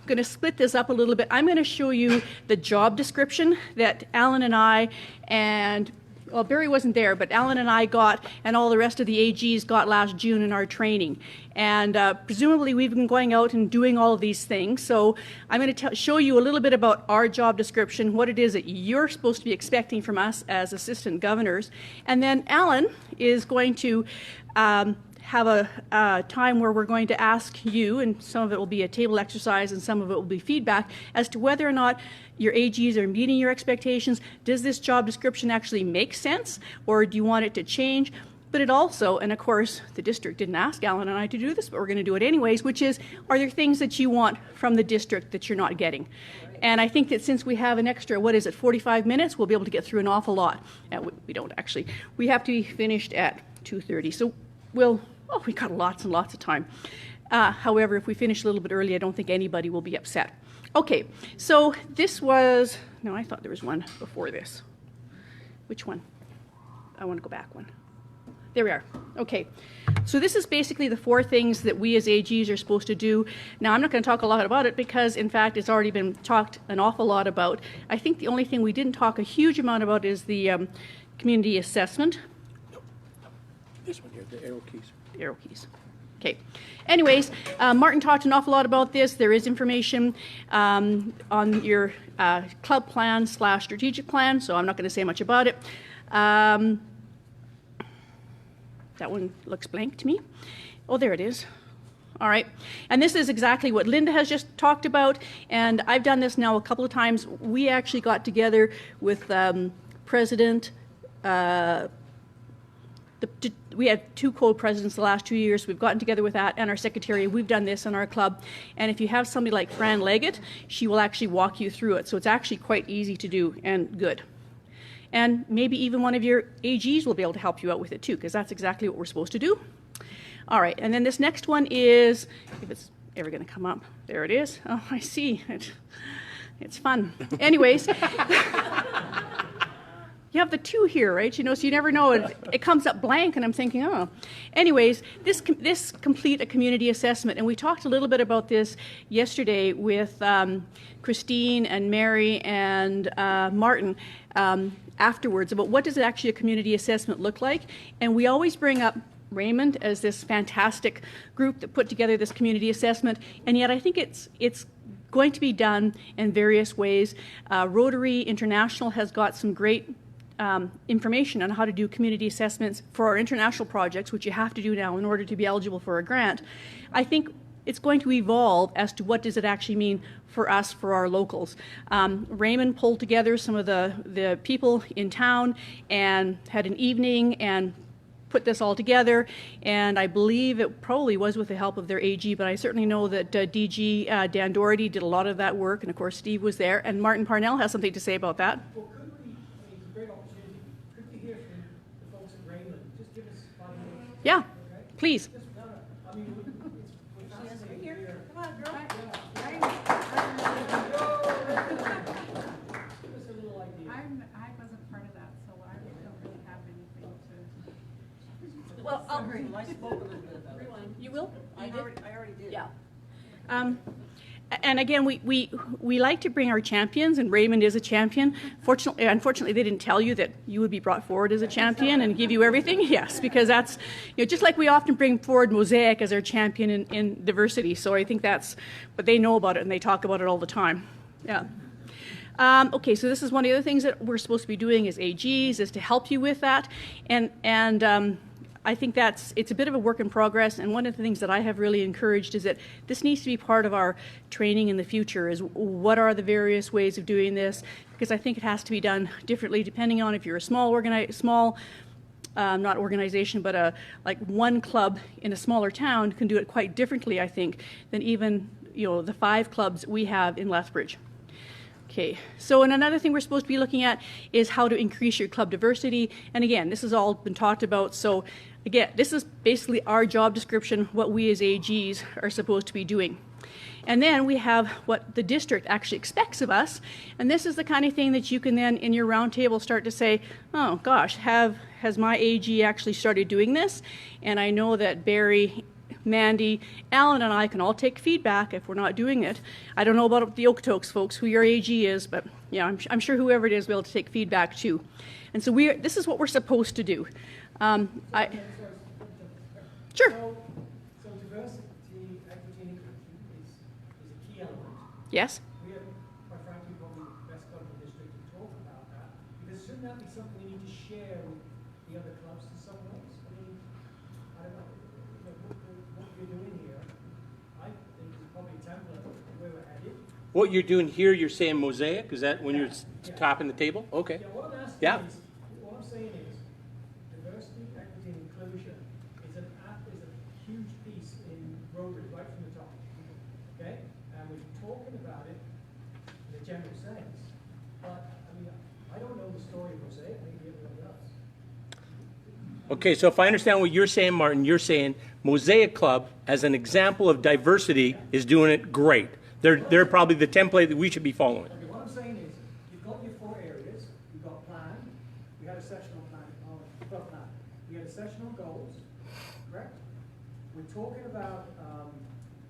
going to split this up a little bit. I'm going to show you the job description that Alan and I and, well, Barry wasn't there, but Alan and I got, and all the rest of the AGs got last June in our training. And presumably we've been going out and doing all of these things. So I'm going to show you a little bit about our job description, what it is that you're supposed to be expecting from us as assistant governors. And then Alan is going to have a time where we're going to ask you, and some of it will be a table exercise and some of it will be feedback, as to whether or not your AGs are meeting your expectations. Does this job description actually make sense, or do you want it to change? But it also, and of course the district didn't ask Alan and I to do this, but we're going to do it anyways, which is, are there things that you want from the district that you're not getting? And I think that since we have an extra, 45 minutes, we'll be able to get through an awful lot. We don't actually. We have to be finished at 2:30, so we got lots and lots of time. However, if we finish a little bit early, I don't think anybody will be upset. Okay, so this was, no, I thought there was one before this. Which one? I want to go back one. There we are. Okay, so this is basically the 4 things that we as AGs are supposed to do. Now, I'm not going to talk a lot about it because, in fact, it's already been talked an awful lot about. I think the only thing we didn't talk a huge amount about is the community assessment. This one here, the arrow keys. Arrow keys. Okay. Anyways, Martin talked an awful lot about this. There is information on your club plan / strategic plan, so I'm not going to say much about it. That one looks blank to me. Oh, there it is. All right. And this is exactly what Linda has just talked about, and I've done this now a couple of times. We actually got together with President we had 2 co-presidents the last 2 years. We've gotten together with that and our secretary. We've done this in our club. And if you have somebody like Fran Leggett, she will actually walk you through it. So it's actually quite easy to do and good. And maybe even one of your AGs will be able to help you out with it too, because that's exactly what we're supposed to do. All right, and then this next one is, if it's ever going to come up, there it is. Oh, I see. It's fun. Anyways. You have the 2 here, right? So you never know. It comes up blank, and I'm thinking, oh. Anyways, this complete a community assessment, and we talked a little bit about this yesterday with Christine and Mary and Martin afterwards about what does actually a community assessment look like, and we always bring up Raymond as this fantastic group that put together this community assessment, and yet I think it's going to be done in various ways. Rotary International has got some great information on how to do community assessments for our international projects, which you have to do now in order to be eligible for a grant. I think it's going to evolve as to what does it actually mean for us, for our locals. Raymond pulled together some of the people in town and had an evening and put this all together, and I believe it probably was with the help of their AG, but I certainly know that DG Dan Doherty did a lot of that work, and of course Steve was there, and Martin Parnell has something to say about that. Well, could we, I mean, it's a great opportunity, could we hear from the folks at Raymond? Just give us 5 minutes. Yeah, Okay? please. Just, no, no, I mean, we're fascinated here. Come on, girl. Give us a little idea. I wasn't part of that, so I don't really have anything to. Well, I spoke a little bit about it. you will? I already did. Yeah. And again, we like to bring our champions, and Raymond is a champion. Unfortunately, they didn't tell you that you would be brought forward as a champion and give you everything. Yes, because that's, just like we often bring forward Mosaic as our champion in diversity. So I think but they know about it and they talk about it all the time. Yeah. Okay, so this is one of the other things that we're supposed to be doing as AGs, is to help you with that. And I think it's a bit of a work in progress, and one of the things that I have really encouraged is that this needs to be part of our training in the future, is what are the various ways of doing this, because I think it has to be done differently depending on if you're a not organization, but like one club in a smaller town can do it quite differently, I think, than even the 5 clubs we have in Lethbridge. Okay, so and another thing we're supposed to be looking at is how to increase your club diversity. And again, this has all been talked about. So again, this is basically our job description, what we as AGs are supposed to be doing. And then we have what the district actually expects of us. And this is the kind of thing that you can then in your roundtable start to say, oh gosh, has my AG actually started doing this? And I know that Barry, Mandy, Alan, and I can all take feedback if we're not doing it. I don't know about the Okotoks folks, who your AG is, but yeah, I'm sure whoever it is will be able to take feedback too. And so this is what we're supposed to do. Sure. So diversity, equity, and inclusion is a key element. Yes. We are, quite frankly, probably the best club in the district to talk about that, because shouldn't that be something we need to share with the other clubs in some ways? I mean, I don't know, what you're doing here, I think is probably a template of where we're headed. What you're doing here, you're saying Mosaic? Is that when you're topping the table? Okay. Yeah, what I'm asking Yeah. is, what I'm saying is, diversity, equity, and inclusion is a huge piece in Rotary right from the top. Okay? And we're talking about it in a general sense. But, I mean, I don't know the story of Mosaic, maybe everyone does. Okay, so if I understand what you're saying, Martin, you're saying Mosaic Club, as an example of diversity, is doing it great. They're probably the template that we should be following. Okay, what I'm saying is, you've got your 4 areas, you've got plan, we had a sessional plan, we had a sessional goals, correct? We're talking about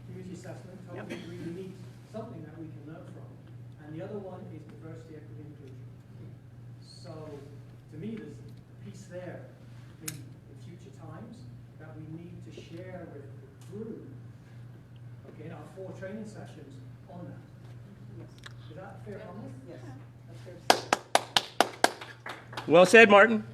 community assessment, hopefully we need something that we can learn from. And the other one is diversity, equity, and inclusion. So, to me, there's a piece there in future times that we need to share with the group, okay, in our 4 training sessions on that. Is that fair comment? Yes, that's fair. Well said, Martin.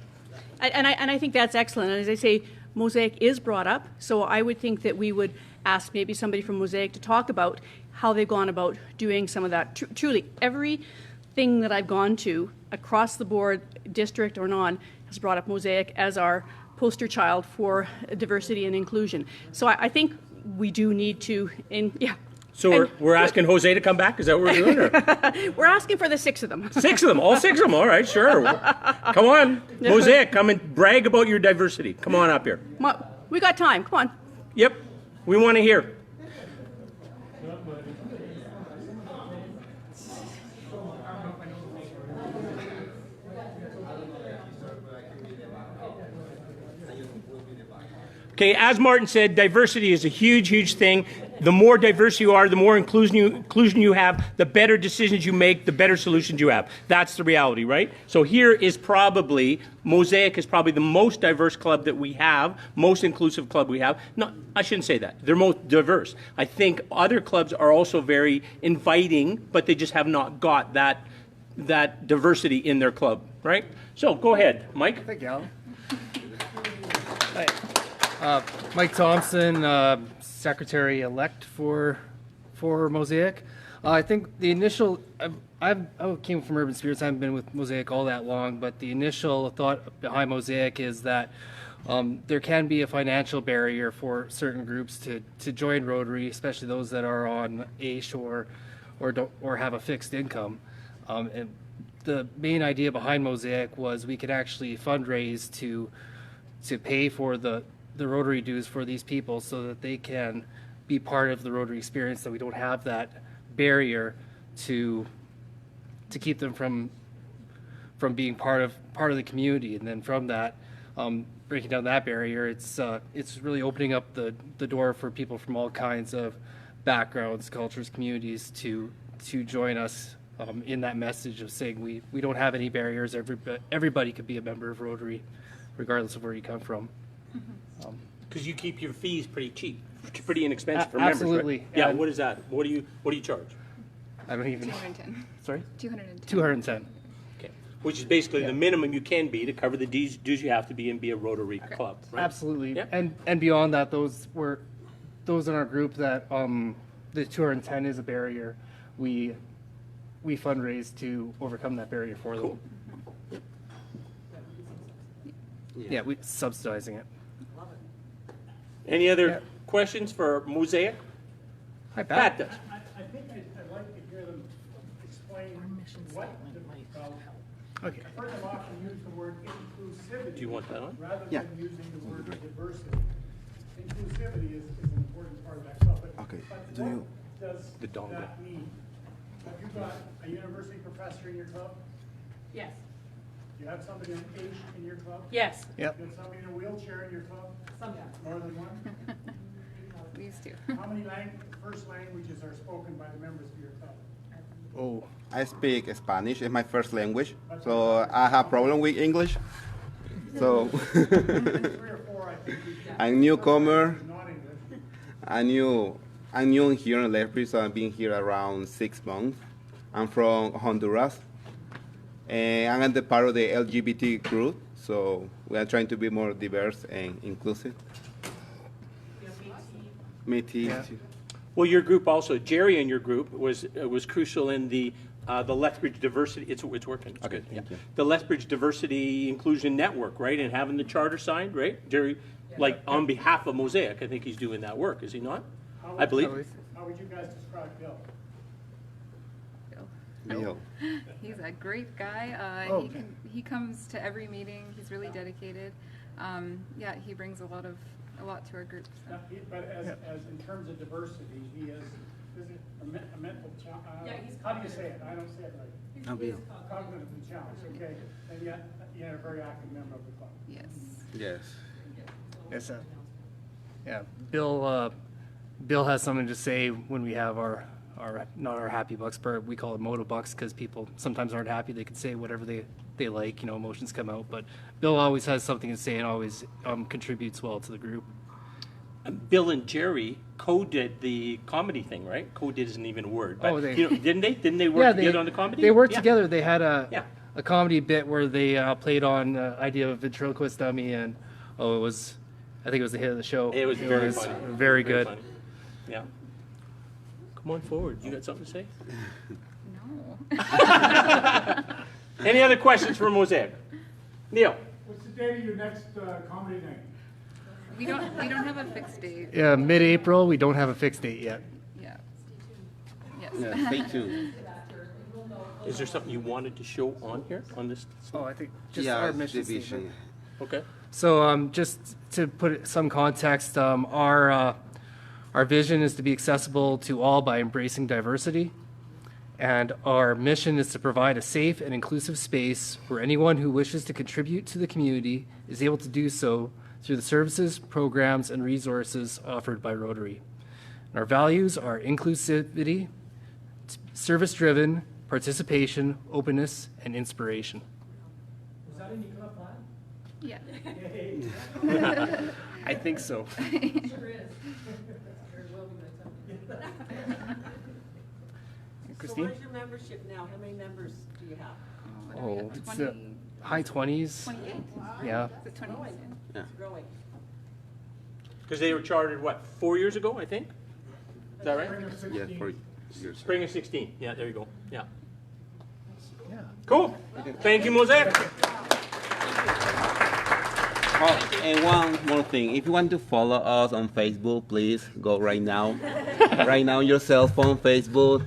And I think that's excellent. And as I say, Mosaic is brought up, so I would think that we would ask maybe somebody from Mosaic to talk about how they've gone about doing some of that. Truly, everything that I've gone to across the board, district or non, has brought up Mosaic as our poster child for diversity and inclusion. So I think we do need to, So we're asking Jose to come back? Is that what we're doing? Or? We're asking for the 6 of them. 6 of them, all 6 of them. All right, sure. Come on, Mosaic, come and brag about your diversity. Come on up here. We got time. Come on. Yep, we want to hear. Okay, as Martin said, diversity is a huge, huge thing. The more diverse you are, the more inclusion you have, the better decisions you make, the better solutions you have. That's the reality, right? So here is probably, Mosaic is probably the most diverse club that we have, most inclusive club we have. No, I shouldn't say that. They're most diverse. I think other clubs are also very inviting, but they just have not got that diversity in their club, right? So go ahead, Mike. Thank you, Alan. Hi. Mike Thompson, secretary-elect for Mosaic. I think the initial, I came from Urban Spirits. I haven't been with Mosaic all that long, but the initial thought behind Mosaic is that there can be a financial barrier for certain groups to join Rotary, especially those that are on AISH or have a fixed income. And the main idea behind Mosaic was we could actually fundraise to pay for the Rotary dues for these people so that they can be part of the Rotary experience, so we don't have that barrier to keep them from being part of the community. And then from that, breaking down that barrier, it's really opening up the door for people from all kinds of backgrounds, cultures, communities to join us in that message of saying we don't have any barriers. Everybody could be a member of Rotary, regardless of where you come from. Because you keep your fees pretty cheap, pretty inexpensive for members, right? Absolutely. Yeah. And What is that? What do you charge? I don't even. 210. Sorry. 210. 210. Okay. Which is basically the minimum you can be to cover the dues you have to be and be a Rotary club, right? Absolutely. Yep. And beyond that, those in our group that the 210 is a barrier. We fundraise to overcome that barrier for them. Cool. Yeah, we subsidizing it. Any other questions for Mosaic? Hi, Pat does. I think I'd like to hear them explain what Okay. I've heard them often use the word inclusivity. Do you want that on? Rather than using the word diversity. Inclusivity is an important part of that stuff. Okay. But what does The dongle. that mean? Have you got a university professor in your club? Yes. Do you have somebody on AISH in your club? Yes. Yep. Do you have somebody in a wheelchair in your club? Sometimes. More than one? We used to. How many first languages are spoken by the members of your club? Oh. I speak Spanish. It's my first language, so I have problem with English. So 3 or 4, I think. I'm newcomer. Not English. I'm new here in Lethbridge, so I've been here around 6 months. I'm from Honduras, and I'm the part of the LGBT group, so we are trying to be more diverse and inclusive. Métis. Yeah. Well, your group also, Jerry and your group was crucial in the Lethbridge Diversity. It's working. It's Okay, good. thank you. The Lethbridge Diversity Inclusion Network, right, and having the charter signed, right? Jerry, like on behalf of Mosaic, I think he's doing that work, is he not? I believe. How would you guys describe Bill? Bill. He's a great guy. Oh. He comes to every meeting. He's really dedicated. Yeah, he brings a lot to our group. So. But as in terms of diversity, he is a mental challenge. How do you say it? I don't say it right. Bill. Cognitively challenged, okay? And yet a very active member of the club. Yes. Yes. Yes. Yeah. Bill has something to say when we have our not our happy bucks, but we call it moto bucks because people sometimes aren't happy. They can say whatever they like, emotions come out. But Bill always has something to say and always contributes well to the group. Bill and Jerry co-did the comedy thing, right? Co-did isn't even a word, but didn't they? Didn't they work together on the comedy? They worked together. They had a comedy bit where they played on the idea of ventriloquist dummy, and I think it was the hit of the show. It was very funny. Very good. Funny. Yeah. Come on forward. You got something to say? No. Any other questions for Mosaic? Neil. What's the date of your next comedy night? We don't have a fixed date. Yeah, mid-April. We don't have a fixed date yet. Yeah. Yes. Yeah, stay tuned. Is there something you wanted to show on here on this? Oh, I think just our mission statement. division. Okay. So just to put some context, our vision is to be accessible to all by embracing diversity. And our mission is to provide a safe and inclusive space where anyone who wishes to contribute to the community is able to do so through the services, programs, and resources offered by Rotary. And our values are inclusivity, service-driven, participation, openness, and inspiration. Was that in your club plan? Yeah. I think so. Sure is. Christine? So what is your membership now? How many members do you have? Oh, it's high 20s. 28. Yeah. Is it 20? It's growing. Because they were chartered, what, 4 years ago, I think? Is that right? Yeah, for years. Spring of 16. Yeah, there you go. Yeah. Cool. Thank you, Mosaic. Oh, and one more thing. If you want to follow us on Facebook, please go right now. Right now, your cell phone, Facebook,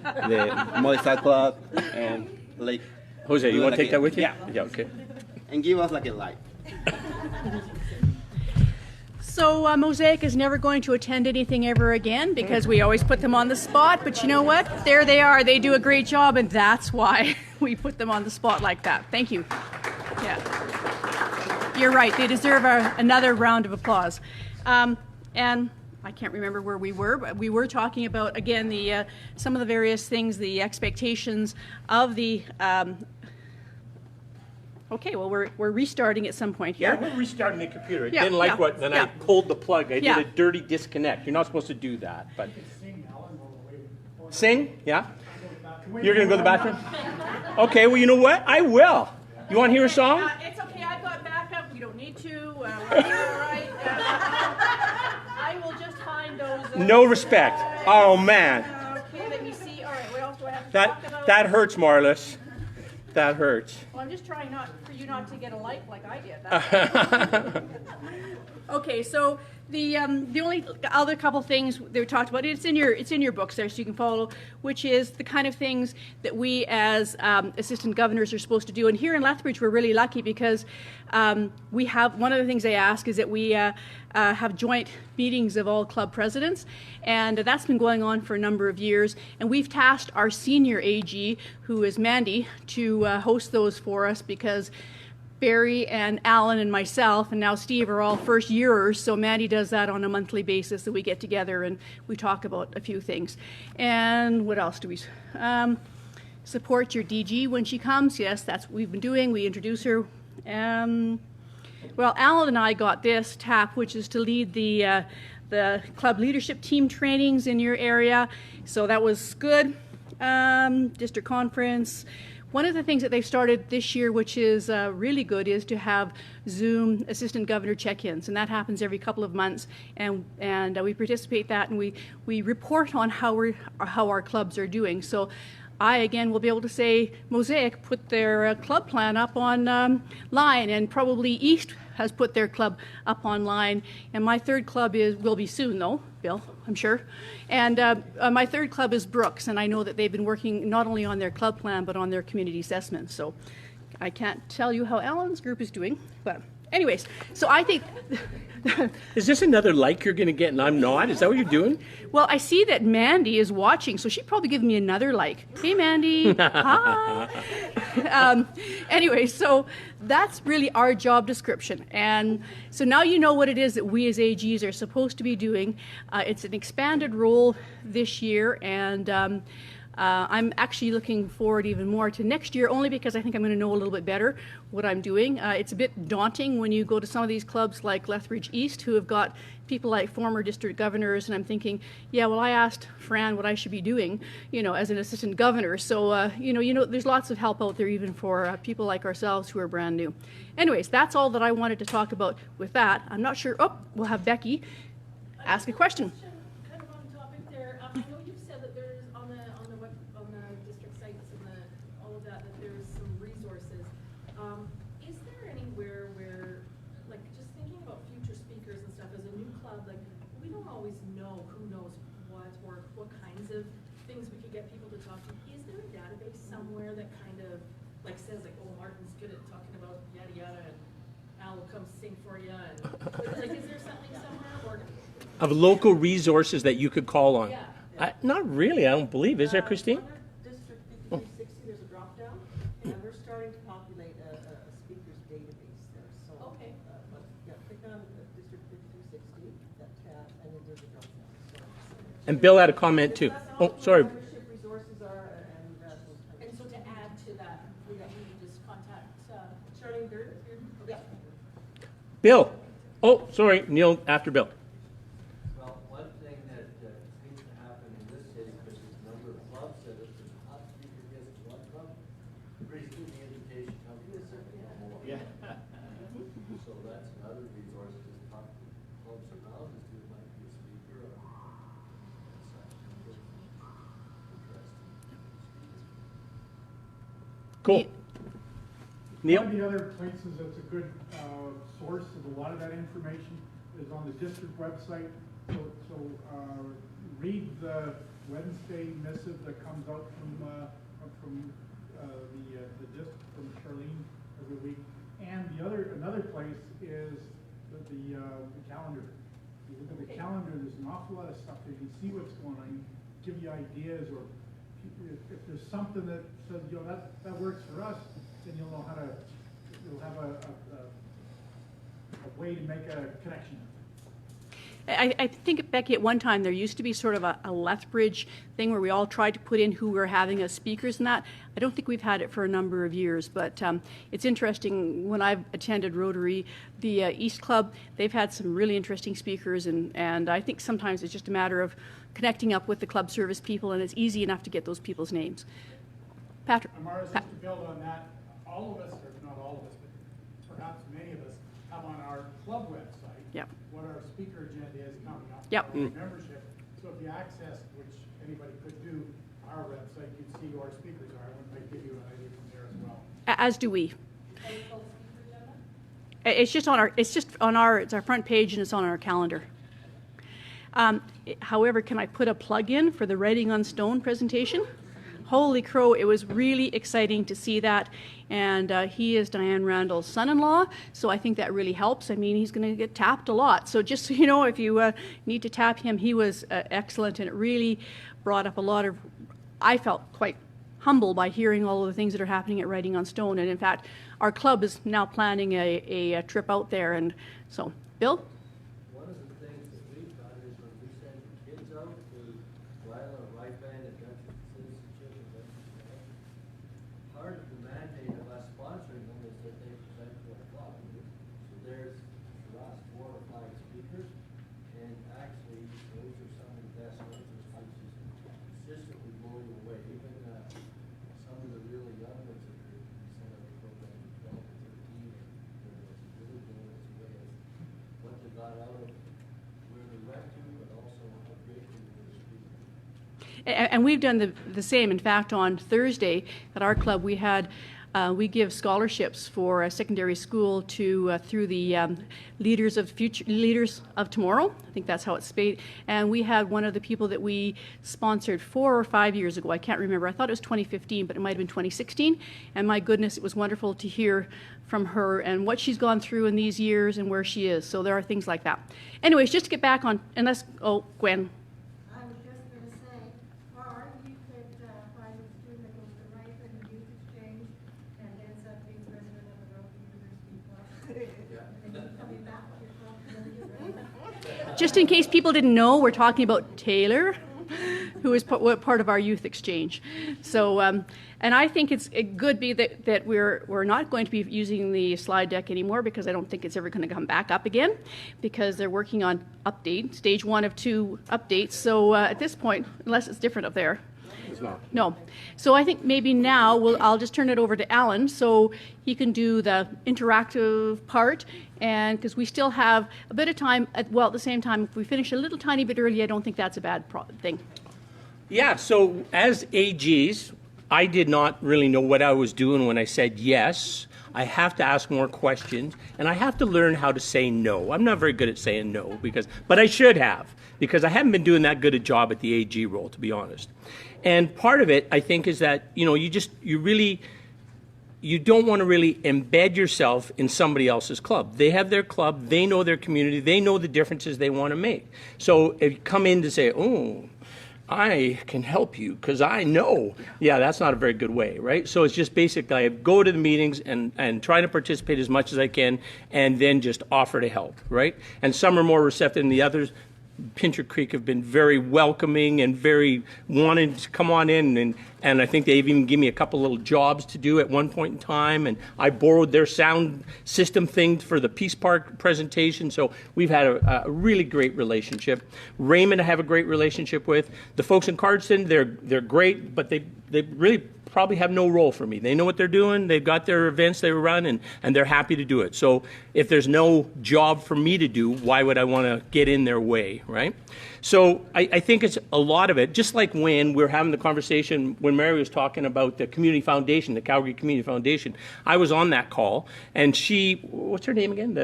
the Mosaic Club, and like. Jose, you want to take that with you? Yeah. Yeah, okay. And give us like a like. So Mosaic is never going to attend anything ever again because we always put them on the spot. But you know what? There they are. They do a great job, and that's why we put them on the spot like that. Thank you. Yeah. You're right. They deserve another round of applause. And I can't remember where we were, but we were talking about, again, the some of the various things, the expectations of the... okay, well, we're restarting at some point here. Yeah, we're restarting the computer. I Yeah, didn't like yeah, what, then yeah. I pulled the plug. I Yeah. did a dirty disconnect. You're not supposed to do that, but... Sing? Yeah? You're going to go to the bathroom? Okay, well, you know what? I will. You want to hear a song? It's okay. I've got backup. We don't need to. We're all right. I will just find those. No respect. Oh, man. Okay, let me see. All right, what else do I have to talk about? That hurts, Marlis. That hurts. Well, I'm just trying for you not to get a like I did. That's okay, so the only other couple things they talked about, it's in your books there, so you can follow, which is the kind of things that we as assistant governors are supposed to do. And here in Lethbridge, we're really lucky because we have, one of the things they ask is that we have joint meetings of all club presidents, and that's been going on for a number of years. And we've tasked our senior AG, who is Mandy, to host those for us because Barry and Alan and myself and now Steve are all first yearers, so Mandy does that on a monthly basis, and we get together and we talk about a few things. And what else do we support your DG when she comes? Yes, that's what we've been doing. We introduce her. Well, Alan and I got this TAP, which is to lead the club leadership team trainings in your area, so that was good. District conference. One of the things that they've started this year, which is really good, is to have Zoom assistant governor check-ins, and that happens every couple of months. And we participate that, and we report on how our clubs are doing. So I again will be able to say Mosaic put their club plan up on line, and probably East has put their club up online. And my third club will be soon though, Bill, I'm sure. And my third club is Brooks, and I know that they've been working not only on their club plan but on their community assessment. So I can't tell you how Alan's group is doing, but anyways, so I think... Is this another like you're going to get and I'm not? Is that what you're doing? Well, I see that Mandy is watching, so she'd probably give me another like. Hey, Mandy. Hi. Anyway, so that's really our job description. And so now you know what it is that we as AGs are supposed to be doing. It's an expanded role this year, and I'm actually looking forward even more to next year, only because I think I'm going to know a little bit better what I'm doing. It's a bit daunting when you go to some of these clubs like Lethbridge East, who have got people like former district governors, and I'm thinking, yeah, well, I asked Fran what I should be doing, as an assistant governor. So, there's lots of help out there even for people like ourselves who are brand new. Anyways, that's all that I wanted to talk about with that. I'm not sure. Oh, we'll have Becky ask a question. Kind of on topic there. I know you've said that there's on the district sites and all of that there's some resources. Is there anywhere where, like, just thinking about future speakers and stuff as a new club, like, we don't always know who knows what or what kinds of things we could get people to talk to. Is there a database somewhere that kind of like says like, oh, Martin's good at talking about yada yada, and Al will come sing for you, and like, is there something somewhere or? Of local resources that you could call on? Yeah. Not really, I don't believe. Is there, Christine? Under District 5360, there's a drop-down, and we're starting to populate a speakers database there. So, Okay. But yeah, click on District 5360, that tab, and then there's a drop-down. So, And Bill had a comment too. Oh, sorry. membership resources are, And so to add to that, we just contact Charlene Bird. Yeah. Bill. Oh, sorry, Neil after Bill. Well, one thing that seems to happen in this city, because there's a number of clubs that if there's a hot speaker gets to one club, pretty soon the invitation comes to a second one more. Yeah. So that's another resource, just talk to clubs Cool. Neil? One of the other places that's a good source of a lot of that information is on the district website. So read the Wednesday missive that comes out from the district, from Charlene every week. And another place is the calendar. You look at the calendar, there's an awful lot of stuff there. You can see what's going on, give you ideas, or if there's something that says, that works for us, then you'll know you'll have a way to make a connection. I think, Becky, at one time there used to be sort of a Lethbridge thing where we all tried to put in who we were having as speakers and that. I don't think we've had it for a number of years, but it's interesting. When I've attended Rotary, the East Club, they've had some really interesting speakers, and I think sometimes it's just a matter of connecting up with the club service people, and it's easy enough to get those people's names. Patrick? Amara, just to build on that, all of us, or not all of us, but perhaps many of us, have on our club website what our speaker agenda is coming up. Yep. Membership. So if you access, which anybody could do, our website, you'd see who our speakers are, and it might give you an idea from there as well. As do we. It's our front page, and it's on our calendar. However, can I put a plug in for the Writing on Stone presentation? Holy crow, it was really exciting to see that. And he is Diane Randall's son-in-law, so I think that really helps. I mean, he's going to get tapped a lot. So just so you know, if you need to tap him, he was excellent, and it really brought up a lot of, I felt quite humble by hearing all of the things that are happening at Writing on Stone. And in fact, our club is now planning a trip out there. And so, Bill? One of the things that we've done is when we send the kids out to Ryla, Right Band, Adventure Citizenship, part of the mandate of us sponsoring them is that they present to our club. So there's the last 4 or 5 speakers, and actually those are some of the best ones that consistently blow you away. Even some of the really young ones that are sent out the program in 12 or 13, it's really blowing us away as what they got out of where they went to, but also how great they were speaking. And we've done the same. In fact, on Thursday at our club, we give scholarships for a secondary school to through the Leaders of Tomorrow. I think that's how it's spelled. And we had one of the people that we sponsored 4 or 5 years ago. I can't remember. I thought it was 2015, but it might have been 2016. And my goodness, it was wonderful to hear from her and what she's gone through in these years and where she is. So there are things like that. Anyways, just to get back on, Gwen. I was just going to say, or you could find a student that goes to Ripen and Youth Exchange and ends up being president of the Rotary University Club. And then coming back to your club. Just in case people didn't know, we're talking about Taylor, who is part of our youth exchange. So, and I think it's good that we're not going to be using the slide deck anymore, because I don't think it's ever going to come back up again, because they're working on stage 1 of 2 updates. So at this point, unless it's different up there. It's not. No. So I think maybe now I'll just turn it over to Alan so he can do the interactive part, and because we still have a bit of time, at the same time, if we finish a little tiny bit early, I don't think that's a bad thing. Yeah, so as AGs, I did not really know what I was doing when I said yes. I have to ask more questions, and I have to learn how to say no. I'm not very good at saying no, but I should have, because I haven't been doing that good a job at the AG role, to be honest. And part of it, I think, is that, you don't want to really embed yourself in somebody else's club. They have their club, they know their community, they know the differences they want to make. So if you come in to say, oh, I can help you because I know. Yeah, that's not a very good way, right? So it's just basically I go to the meetings and try to participate as much as I can, and then just offer to help, right? And some are more receptive than the others. Pincher Creek have been very welcoming and very wanting to come on in, and I think they even give me a couple little jobs to do at one point in time, and I borrowed their sound system thing for the Peace Park presentation, so we've had a really great relationship. Raymond I have a great relationship with. The folks in Cardston, they're great, but they really probably have no role for me. They know what they're doing. They've got their events they run, and they're happy to do it. So if there's no job for me to do, why would I want to get in their way, right? So I think it's a lot of it, just like when we're having the conversation, when Mary was talking about the community foundation, the Calgary Community Foundation, I was on that call, and she, what's her name again?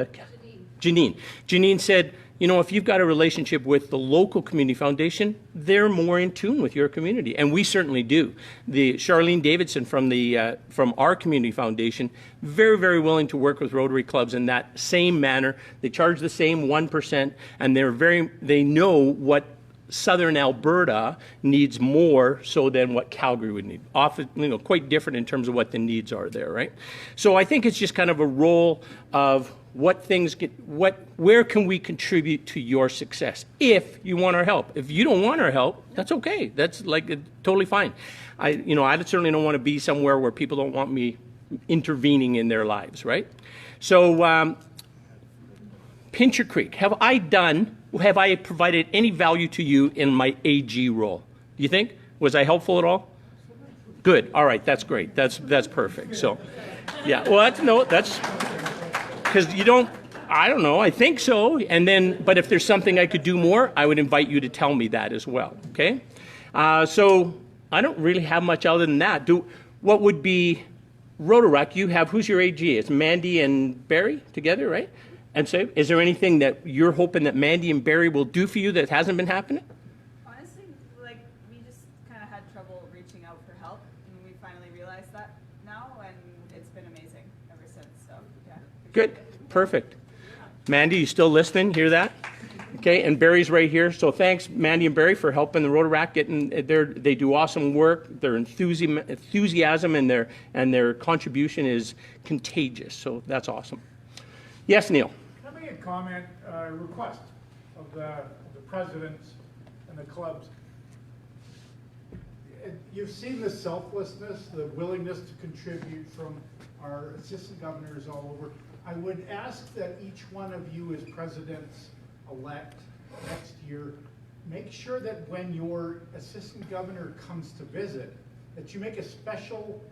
Janine. Janine said, you know, if you've got a relationship with the local community foundation, they're more in tune with your community, and we certainly do. The Charlene Davidson from our community foundation, very, very willing to work with Rotary clubs in that same manner. They charge the same 1%, and they know what Southern Alberta needs more so than what Calgary would need. Often, you know, quite different in terms of what the needs are there, right? So I think it's just kind of a role of where can we contribute to your success if you want our help. If you don't want our help, that's okay. That's like totally fine. I certainly don't want to be somewhere where people don't want me intervening in their lives, right? So Pincher Creek, have I provided any value to you in my AG role? Do you think? Was I helpful at all? Good. All right. That's great. That's perfect. So, yeah. Well, that's because I don't know. I think so. And then, but if there's something I could do more, I would invite you to tell me that as well. Okay. So I don't really have much other than that. What would be Rotaract? You have, who's your AG? It's Mandy and Barry together, right? And so, is there anything that you're hoping that Mandy and Barry will do for you that hasn't been happening? Honestly, like, we just kind of had trouble reaching out for help, and we finally realized that now, and it's been amazing ever since, so, yeah. Good. Perfect. Mandy, you still listening? Hear that? Okay, and Barry's right here. So thanks, Mandy and Barry, for helping the Rotaract they do awesome work. Their enthusiasm and their contribution is contagious, so that's awesome. Yes, Neil? Can I make a comment, request of the presidents and the clubs? You've seen the selflessness, the willingness to contribute from our assistant governors all over. I would ask that each one of you as presidents-elect next year, make sure that when your assistant governor comes to visit, that you make a special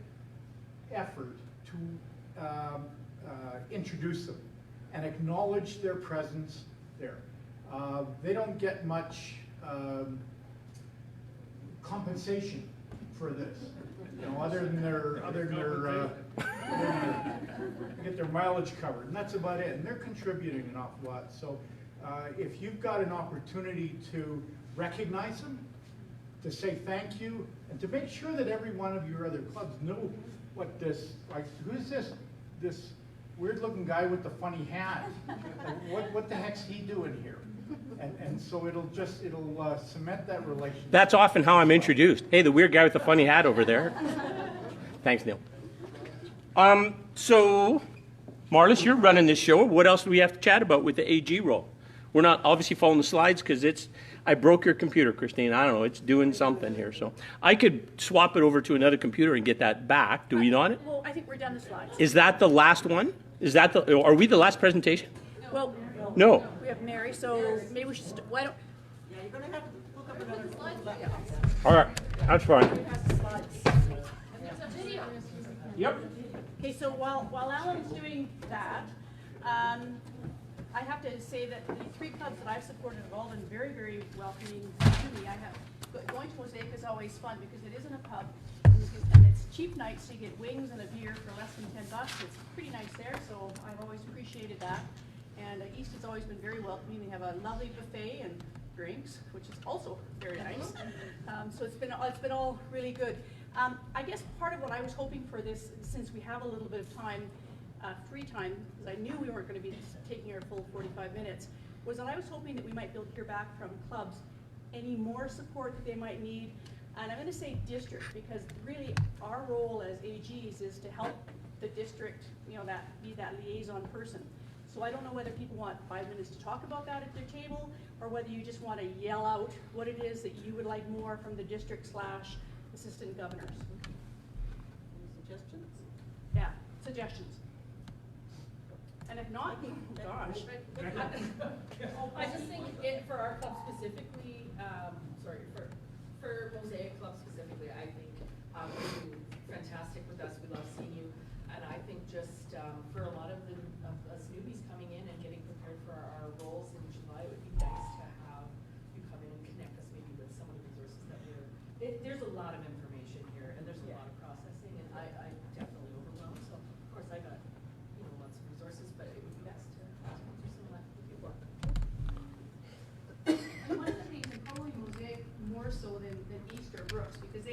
effort to introduce them and acknowledge their presence there. They don't get much compensation for this, you know, other than their get their mileage covered, and that's about it. And they're contributing an awful lot. So if you've got an opportunity to recognize them, to say thank you, and to make sure that every one of your other clubs know what this, like, who's this weird-looking guy with the funny hat? What the heck's he doing here? And so it'll cement that relationship. That's often how I'm introduced. Hey, the weird guy with the funny hat over there. Thanks, Neil. So, Marlis, you're running this show. What else do we have to chat about with the AG role? We're not obviously following the slides because I broke your computer, Christine. I don't know. It's doing something here. So I could swap it over to another computer and get that back. Do we not? Well, I think we're done the slides. Is that the last one? Are we the last presentation? Well, no. We have Mary, so maybe we should, why don't? Yeah, you're going to have to look up another slide. All right. That's fine. Yep. Okay, so while Alan's doing that, I have to say that the three clubs that I've supported have all been very, very welcoming to me. Going to Mosaic is always fun because it isn't a pub, and it's cheap nights, so you get wings and a beer for less than $10. It's pretty nice there, so I've always appreciated that. And East has always been very welcoming. They have a lovely buffet and drinks, which is also very nice. So it's been all really good. I guess part of what I was hoping for this, since we have a little bit of time, free time, because I knew we weren't going to be taking our full 45 minutes, was that I was hoping that we might be able to hear back from clubs any more support that they might need. And I'm going to say district, because really our role as AGs is to help the district, you know, be that liaison person. So I don't know whether people want 5 minutes to talk about that at their table, or whether you just want to yell out what it is that you would like more from the district/assistant governors. Any suggestions? Yeah, suggestions. And if not, gosh. I just think for our club specifically, for Mosaic Club specifically, I think fantastic with us. We love seeing you. And I think just for a lot of us newbies coming in and getting prepared for our roles in July, it would be nice to have you come in and connect us maybe with some of the resources that there's a lot of information here, and there's a lot of processing, and I definitely overwhelmed. So of course I got lots of resources, but it would be best to do some of that with you. And one of the things, and probably Mosaic more so than East or Brooks, because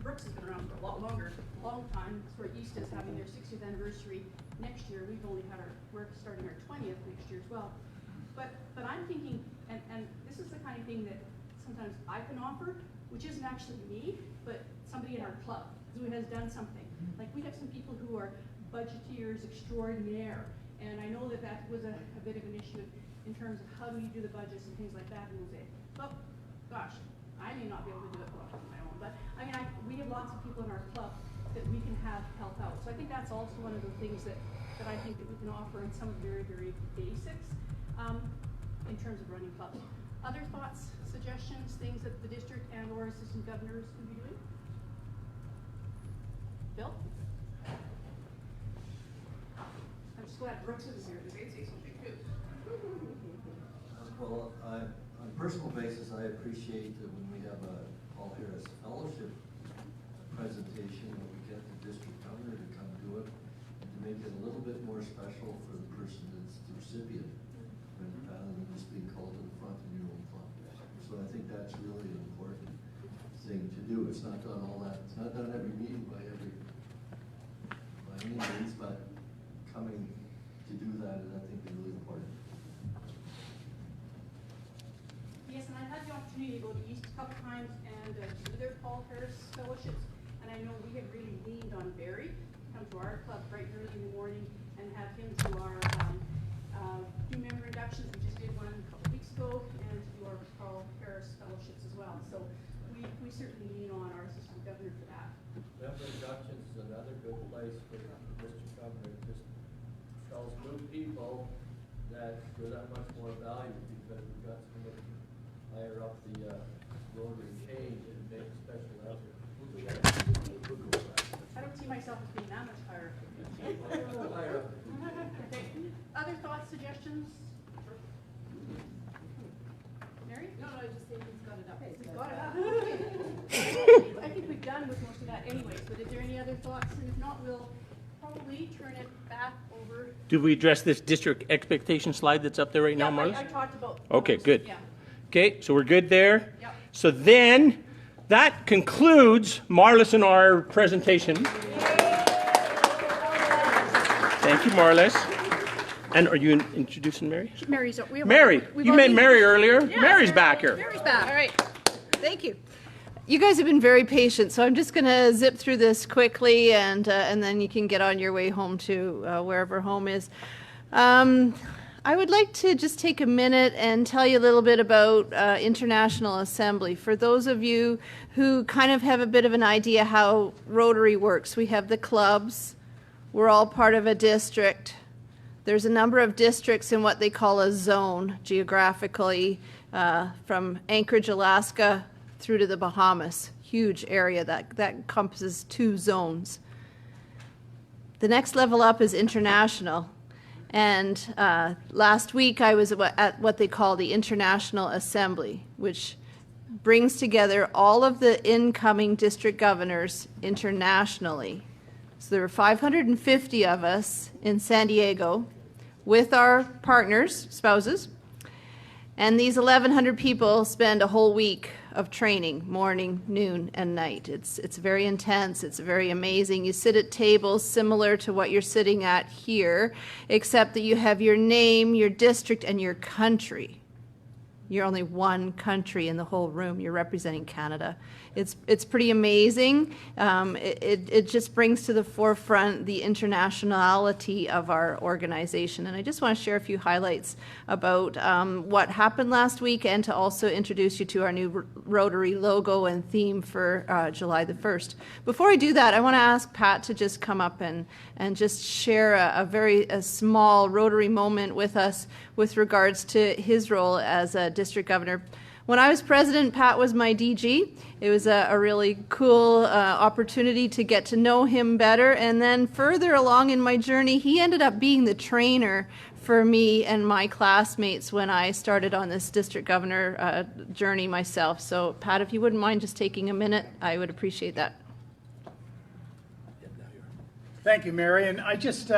Brooks has been around for a lot longer, a long time. For East is having their 60th anniversary next year. We've only had we're starting our 20th next year as well. But I'm thinking, and this is the kind of thing that sometimes I can offer, which isn't actually me, but somebody in our club who has done something. Like we have some people who are budgeteers extraordinaire, and I know that was a bit of an issue in terms of how do you do the budgets and things like that in Mosaic. Well, gosh, I may not be able to do it on my own, but I mean, we have lots of people in our club that we can have help out. So I think that's also one of the things that I think that we can offer in some very, very basics in terms of running clubs. Other thoughts, suggestions, things that the district and or assistant governors could be doing? Bill? I'm just glad Brooks is here because they'd say something too. Well, on a personal basis, I appreciate that when we have a Paul Harris Fellowship presentation, that we get the district governor to come do it, and to make it a little bit more special for the person that's the recipient, rather than just being called to the front in your own club. So I think that's really an important thing to do. It's not done it's not done every meeting by any means, but coming to do that is, I think, really important. Yes, and I've had the opportunity to go to East a couple times and do their Paul Harris fellowships, and I know we have really leaned on Barry to come to our club bright and early in the morning and have him do our do member inductions. We just did one a couple weeks ago, and do our Paul Harris fellowships as well. So we certainly lean on our assistant governor for that. Member inductions is another good place for the district governor. It just tells new people that they're that much more valued because we've got somebody higher up the Rotary chain and make a special effort. I don't see myself as being that much higher. Higher up. Okay. Other thoughts, suggestions? Mary? No, I just think he's got it up. He's got it up. I think we've done with most of that anyways, but is there any other thoughts? And if not, we'll probably turn it back over. Did we address this district expectation slide that's up there right now, Marlis? I talked about. Okay, good. Yeah. Okay, so we're good there? Yep. So then, that concludes Marlis and our presentation. Thank you, Marlis. And are you introducing Mary? Mary's up. Mary, you met Mary earlier. Yeah, Mary's back here. Mary's back. All right. Thank you. You guys have been very patient, so I'm just going to zip through this quickly, and then you can get on your way home to wherever home is. I would like to just take a minute and tell you a little bit about International Assembly. For those of you who kind of have a bit of an idea how Rotary works, we have the clubs. We're all part of a district. There's a number of districts in what they call a zone geographically, from Anchorage, Alaska, through to the Bahamas. Huge area that encompasses 2 zones. The next level up is international. And last week I was at what they call the International Assembly, which brings together all of the incoming district governors internationally. So there were 550 of us in San Diego with our partners, spouses, and these 1,100 people spend a whole week of training, morning, noon, and night. It's very intense. It's very amazing. You sit at tables similar to what you're sitting at here, except that you have your name, your district, and your country. You're only one country in the whole room. You're representing Canada. It's pretty amazing. It just brings to the forefront the internationality of our organization. And I just want to share a few highlights about what happened last week, and to also introduce you to our new Rotary logo and theme for July the 1st. Before I do that, I want to ask Pat to just come up and just share a very small Rotary moment with us with regards to his role as a district governor. When I was president, Pat was my DG. It was a really cool opportunity to get to know him better. And then further along in my journey, he ended up being the trainer for me and my classmates when I started on this district governor journey myself. So Pat, if you wouldn't mind just taking a minute, I would appreciate that. Thank you, Mary. And I just,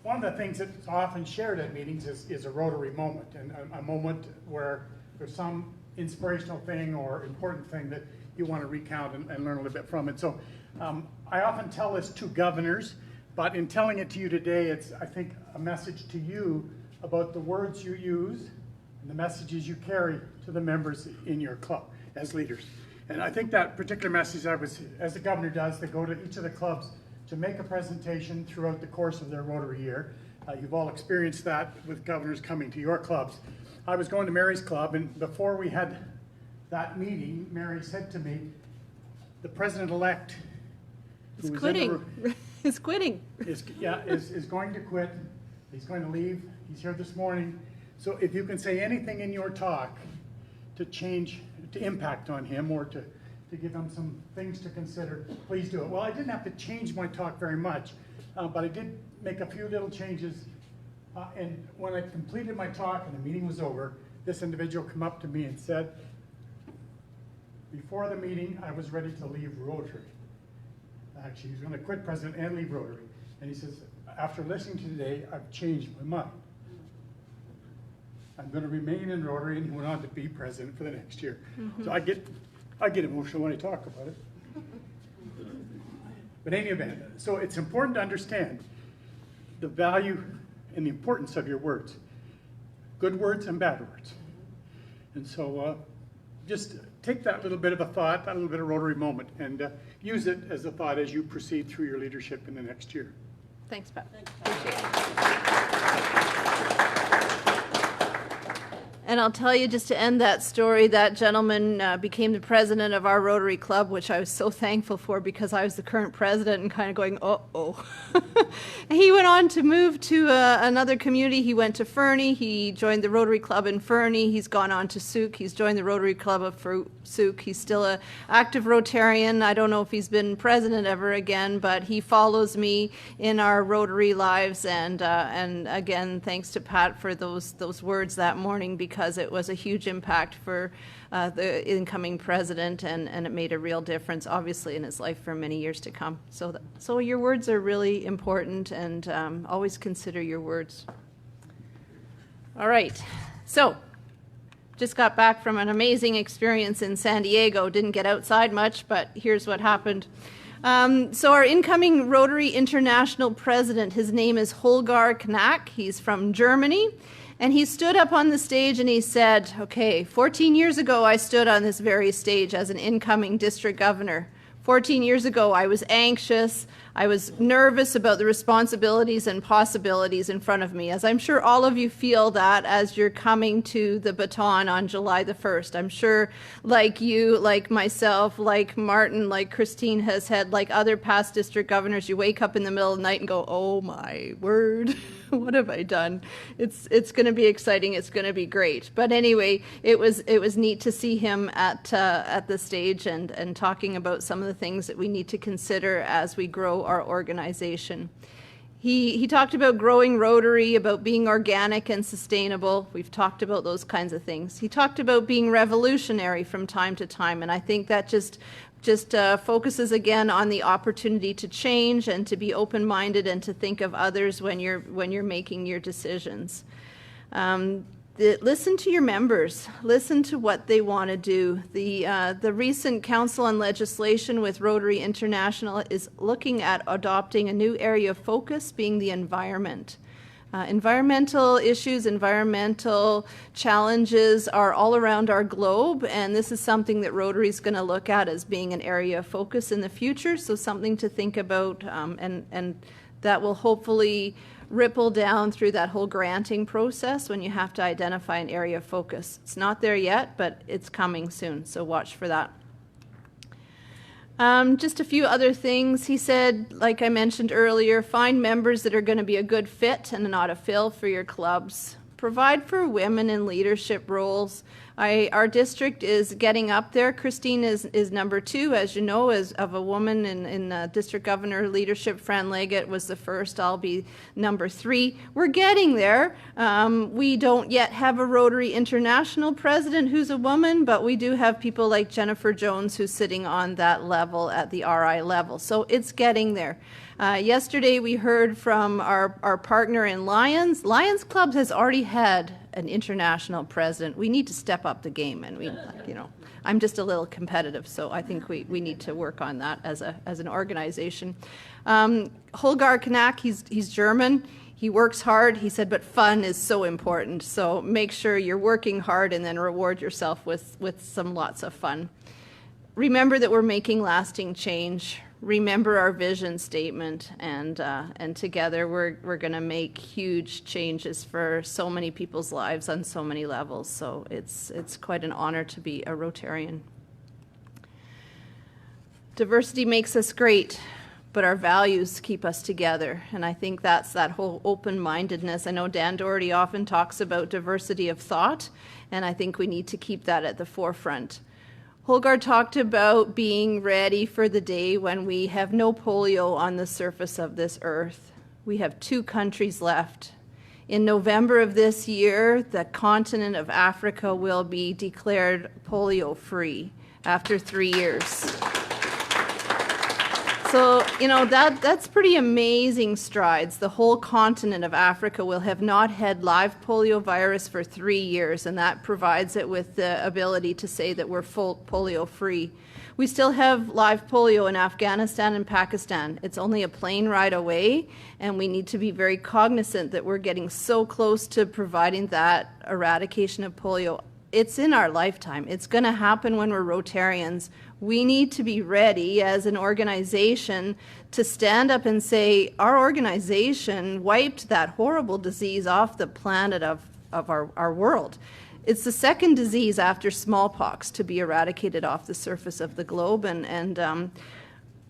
one of the things that's often shared at meetings is a Rotary moment, and a moment where there's some inspirational thing or important thing that you want to recount and learn a little bit from it. So I often tell this to governors, but in telling it to you today, it's, I think, a message to you about the words you use and the messages you carry to the members in your club as leaders. And I think that particular message I was, as the governor does, to go to each of the clubs to make a presentation throughout the course of their Rotary year. You've all experienced that with governors coming to your clubs. I was going to Mary's club, and before we had that meeting, Mary said to me, the president-elect He's quitting. He's quitting. Is going to quit. He's going to leave. He's here this morning. So if you can say anything in your talk to change, to impact on him, or to give him some things to consider, please do it. Well, I didn't have to change my talk very much, but I did make a few little changes. And when I completed my talk and the meeting was over, this individual came up to me and said, before the meeting, I was ready to leave Rotary. Actually, he was going to quit president and leave Rotary. And he says, after listening to today, I've changed my mind. I'm going to remain in Rotary, and he went on to be president for the next year. So I get emotional when I talk about it. But in any event, so it's important to understand the value and the importance of your words. Good words and bad words. And so just take that little bit of a thought, that little bit of Rotary moment, and use it as a thought as you proceed through your leadership in the next year. Thanks, Pat. And I'll tell you, just to end that story, that gentleman became the president of our Rotary Club, which I was so thankful for because I was the current president and kind of going, uh-oh. He went on to move to another community. He went to Fernie. He joined the Rotary Club in Fernie. He's gone on to Souk. He's joined the Rotary Club of Souk. He's still an active Rotarian. I don't know if he's been president ever again, but he follows me in our Rotary lives. And again, thanks to Pat for those words that morning, because it was a huge impact for the incoming president, and it made a real difference, obviously, in his life for many years to come. So your words are really important, and always consider your words. All right, so just got back from an amazing experience in San Diego. Didn't get outside much, but here's what happened. So our incoming Rotary International president, his name is Holger Knack. He's from Germany. And he stood up on the stage and he said, okay, 14 years ago I stood on this very stage as an incoming district governor. 14 years ago I was anxious. I was nervous about the responsibilities and possibilities in front of me, as I'm sure all of you feel that as you're coming to the baton on July the 1st. I'm sure like you, like myself, like Martin, like Christine has had, like other past district governors, you wake up in the middle of the night and go, oh my word, what have I done? It's going to be exciting. It's going to be great. But anyway, it was neat to see him at the stage and talking about some of the things that we need to consider as we grow our organization. He talked about growing Rotary, about being organic and sustainable. We've talked about those kinds of things. He talked about being revolutionary from time to time, and I think that just focuses again on the opportunity to change and to be open-minded and to think of others when you're making your decisions. Listen to your members. Listen to what they want to do. The recent council on legislation with Rotary International is looking at adopting a new area of focus, being the environment. Environmental issues, environmental challenges are all around our globe, and this is something that Rotary is going to look at as being an area of focus in the future, so something to think about, and that will hopefully ripple down through that whole granting process when you have to identify an area of focus. It's not there yet, but it's coming soon, so watch for that. Just a few other things. He said, like I mentioned earlier, find members that are going to be a good fit and not a fill for your clubs. Provide for women in leadership roles. Our district is getting up there. Christine is number 2, as you know, as of a woman in district governor leadership. Fran Leggett was the first. I'll be number 3. We're getting there. We don't yet have a Rotary International president who's a woman, but we do have people like Jennifer Jones who's sitting on that level at the RI level. So it's getting there. Yesterday we heard from our partner in Lions. Lions Club has already had an international president. We need to step up the game, and I'm just a little competitive, so I think we need to work on that as an organization. Holgar Knack, he's German. He works hard, he said, but fun is so important. So make sure you're working hard and then reward yourself with some lots of fun. Remember that we're making lasting change. Remember our vision statement, and together we're going to make huge changes for so many people's lives on so many levels. So it's quite an honor to be a Rotarian. Diversity makes us great, but our values keep us together, and I think that's that whole open-mindedness. I know Dan Doherty often talks about diversity of thought, and I think we need to keep that at the forefront. Holgar talked about being ready for the day when we have no polio on the surface of this earth. We have 2 countries left. In November of this year, the continent of Africa will be declared polio-free after 3 years. So, that's pretty amazing strides. The whole continent of Africa will have not had live polio virus for 3 years, and that provides it with the ability to say that we're full polio free. We still have live polio in Afghanistan and Pakistan. It's only a plane ride away, and we need to be very cognizant that we're getting so close to providing that eradication of polio. It's in our lifetime. It's going to happen when we're Rotarians. We need to be ready as an organization to stand up and say, our organization wiped that horrible disease off the planet of our world. It's the second disease after smallpox to be eradicated off the surface of the globe, and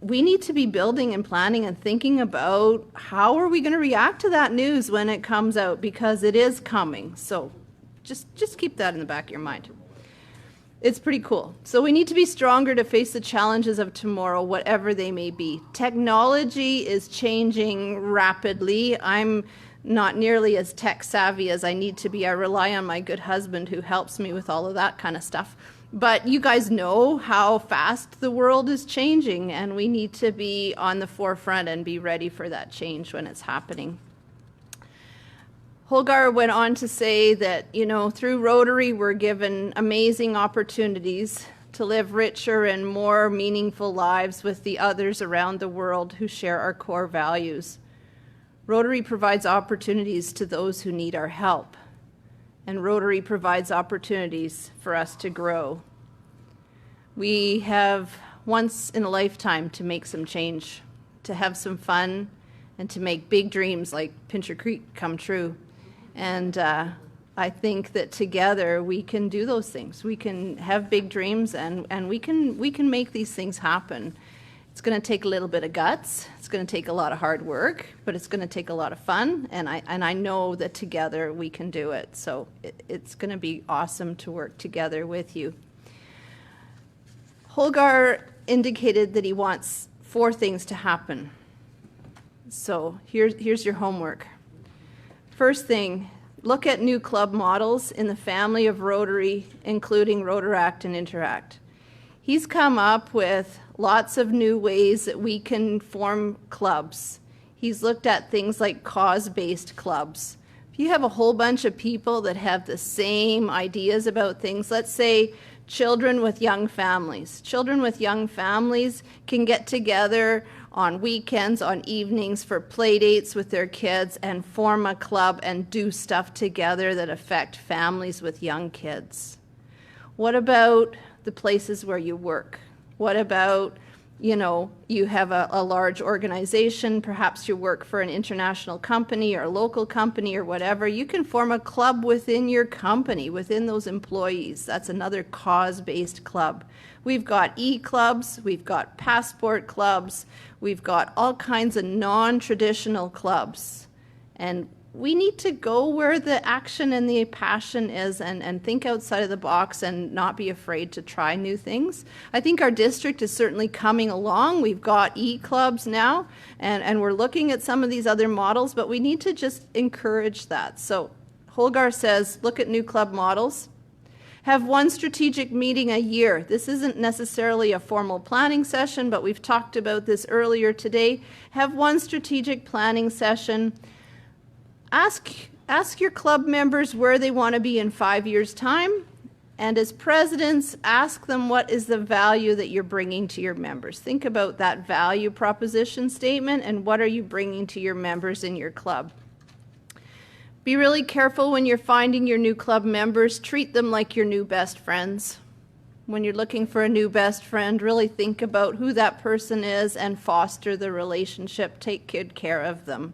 we need to be building and planning and thinking about how are we going to react to that news when it comes out, because it is coming. So just keep that in the back of your mind. It's pretty cool. So we need to be stronger to face the challenges of tomorrow, whatever they may be. Technology is changing rapidly. I'm not nearly as tech savvy as I need to be. I rely on my good husband who helps me with all of that kind of stuff. But you guys know how fast the world is changing, and we need to be on the forefront and be ready for that change when it's happening. Holgar went on to say that, through Rotary, we're given amazing opportunities to live richer and more meaningful lives with the others around the world who share our core values. Rotary provides opportunities to those who need our help, and Rotary provides opportunities for us to grow. We have once in a lifetime to make some change, to have some fun, and to make big dreams like Pincher Creek come true. And I think that together we can do those things. We can have big dreams, and we can make these things happen. It's going to take a little bit of guts. It's going to take a lot of hard work, but it's going to take a lot of fun. And I know that together we can do it. So it's going to be awesome to work together with you. Holgar indicated that he wants 4 things to happen. So here's your homework. First thing, look at new club models in the family of Rotary, including Rotaract and Interact. He's come up with lots of new ways that we can form clubs. He's looked at things like cause-based clubs. If you have a whole bunch of people that have the same ideas about things, let's say children with young families. Children with young families can get together on weekends, on evenings for play dates with their kids and form a club and do stuff together that affect families with young kids. What about the places where you work? What about, you have a large organization, perhaps you work for an international company or a local company or whatever. You can form a club within your company, within those employees. That's another cause-based club. We've got e-clubs, we've got passport clubs, we've got all kinds of non-traditional clubs. And we need to go where the action and the passion is and think outside of the box and not be afraid to try new things. I think our district is certainly coming along. We've got e-clubs now, and we're looking at some of these other models, but we need to just encourage that. So Holgar says, look at new club models. Have one strategic meeting a year. This isn't necessarily a formal planning session, but we've talked about this earlier today. Have one strategic planning session. Ask your club members where they want to be in 5 years' time. And as presidents, ask them what is the value that you're bringing to your members. Think about that value proposition statement and what are you bringing to your members in your club. Be really careful when you're finding your new club members. Treat them like your new best friends. When you're looking for a new best friend, really think about who that person is and foster the relationship. Take good care of them.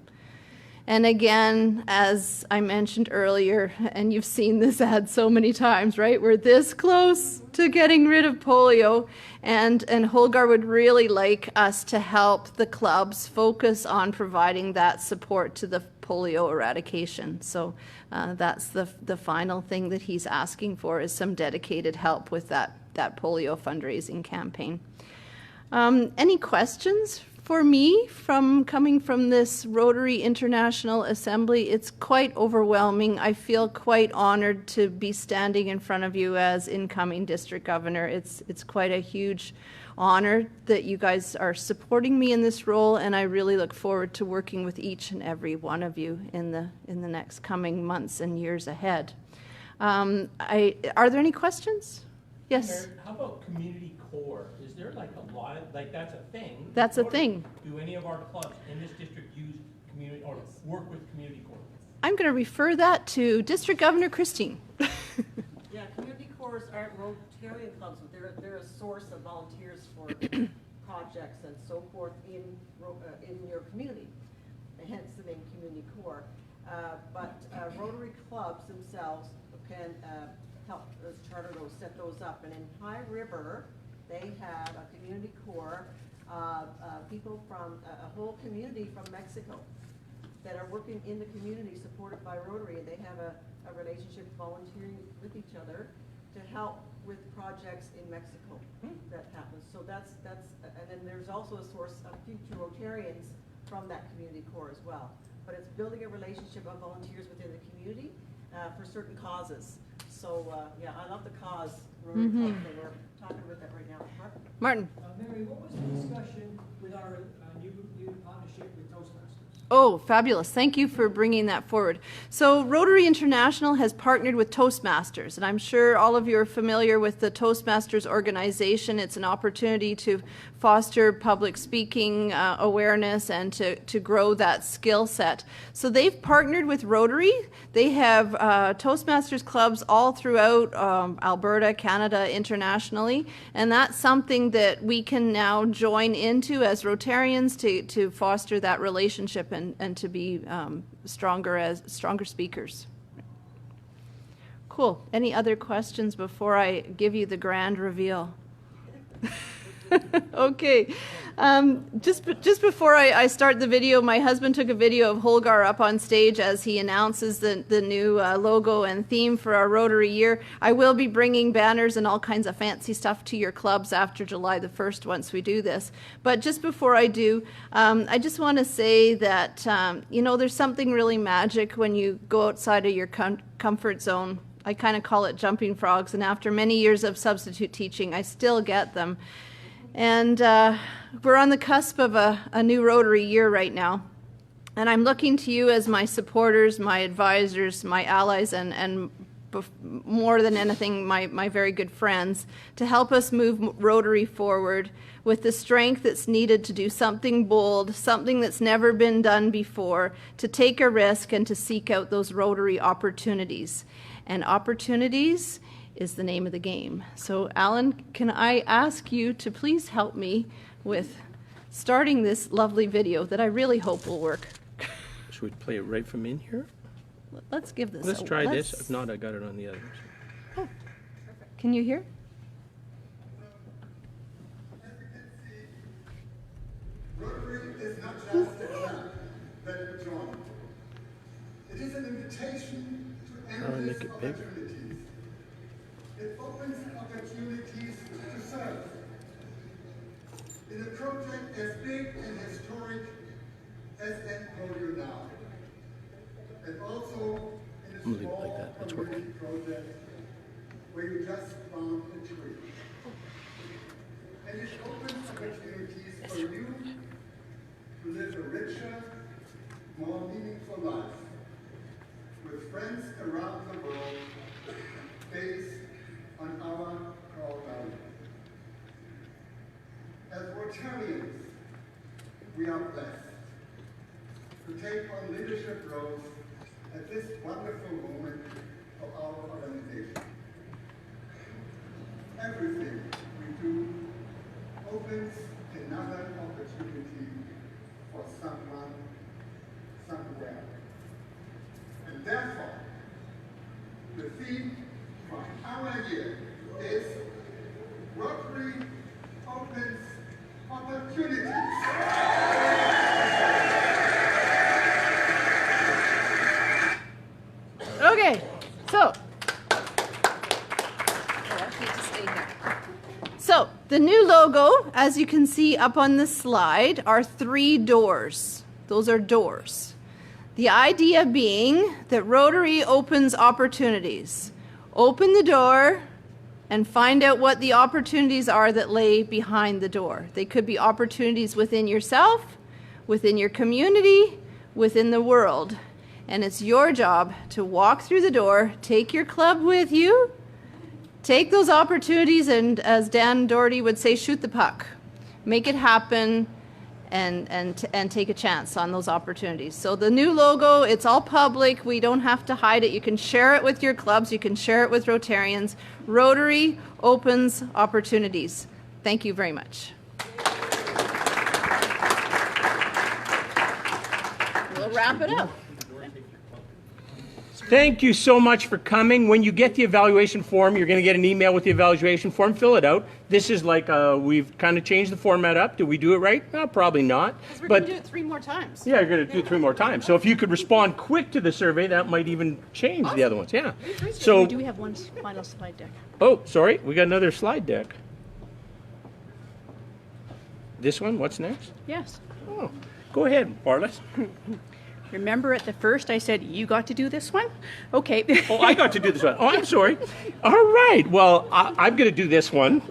And again, as I mentioned earlier, and you've seen this ad so many times, right? We're this close to getting rid of polio, and Holgar would really like us to help the clubs focus on providing that support to the polio eradication. So that's the final thing that he's asking for, is some dedicated help with that polio fundraising campaign. Any questions for me coming from this Rotary International Assembly? It's quite overwhelming. I feel quite honored to be standing in front of you as incoming district governor. It's quite a huge honor that you guys are supporting me in this role, and I really look forward to working with each and every one of you in the next coming months and years ahead. Are there any questions? Yes. Mayor, how about community core? Is there like a lot of, like, that's a thing? That's a thing. Do any of our clubs in this district use community or work with community core? I'm going to refer that to District Governor Christine. Yeah, community cores aren't Rotarian clubs, but they're a source of volunteers for projects and so forth in your community, hence the name community core. But Rotary clubs themselves can help charter those, set those up. And in High River, they have a community core of people from a whole community from Mexico that are working in the community supported by Rotary, and they have a relationship volunteering with each other to help with projects in Mexico that happens. So that's and then there's also a source of future Rotarians from that community core as well. But it's building a relationship of volunteers within the community for certain causes. So yeah, I love the cause. Rotary Club, and we're talking about that right now. Martin. Mary, what was the discussion with our new partnership with Toastmasters? Oh, fabulous. Thank you for bringing that forward. So Rotary International has partnered with Toastmasters, and I'm sure all of you are familiar with the Toastmasters organization. It's an opportunity to foster public speaking awareness and to grow that skill set. So they've partnered with Rotary. They have Toastmasters clubs all throughout Alberta, Canada, internationally, and that's something that we can now join into as Rotarians to foster that relationship and to be stronger speakers. Cool. Any other questions before I give you the grand reveal? Okay. Just before I start the video, my husband took a video of Holgar up on stage as he announces the new logo and theme for our Rotary year. I will be bringing banners and all kinds of fancy stuff to your clubs after July the 1st once we do this. But just before I do, I just want to say that, there's something really magic when you go outside of your comfort zone. I kind of call it jumping frogs, and after many years of substitute teaching, I still get them. And we're on the cusp of a new Rotary year right now. And I'm looking to you as my supporters, my advisors, my allies, and more than anything, my very good friends, to help us move Rotary forward with the strength that's needed to do something bold, something that's never been done before, to take a risk and to seek out those Rotary opportunities. And opportunities is the name of the game. So Alan, can I ask you to please help me with starting this lovely video that I really hope will work? Should we play it right from in here? Let's give this Let's try this. If not, I got it on the others. Oh, can you hear? Rotary is not just a club that you join. It invitation to Make endless it big. opportunities. It opens opportunities to serve. In a project as big and historic as Emporio now, and also in a I'm gonna leave it small like that. It's working. community project where you just plant a tree. And it opens opportunities for you to live a richer, more meaningful life with friends around the world based on our core values. As Rotarians, we are blessed to take on leadership roles at this wonderful moment of our organization. Everything we do opens another opportunity for someone, somewhere. And therefore, the theme for our year is Rotary opens opportunities. Okay, so. So, the new logo, as you can see up on the slide, are 3 doors. Those are doors. The idea being that Rotary opens opportunities. Open the door and find out what the opportunities are that lay behind the door. They could be opportunities within yourself, within your community, within the world. And it's your job to walk through the door, take your club with you, take those opportunities, and as Dan Doherty would say, shoot the puck. Make it happen and take a chance on those opportunities. So the new logo, it's all public. We don't have to hide it. You can share it with your clubs. You can share it with Rotarians. Rotary opens opportunities. Thank you very much. We'll wrap it up. Thank you so much for coming. When you get the evaluation form, you're going to get an email with the evaluation form. Fill it out. This is like, we've kind of changed the format up. Did we do it right? No, probably not. We're going to do it 3 more times. Yeah, you're going to do it 3 more times. So if you could respond quick to the survey, that might even change the other ones. Yeah. So, do we have one final slide deck? oh, sorry. We got another slide deck. This one? What's next? Yes. Oh, go ahead, Bartlett. Remember at the first I said, you got to do this one? Okay. Oh, I got to do this one. Oh, I'm sorry. All right. Well, I'm going to do this one.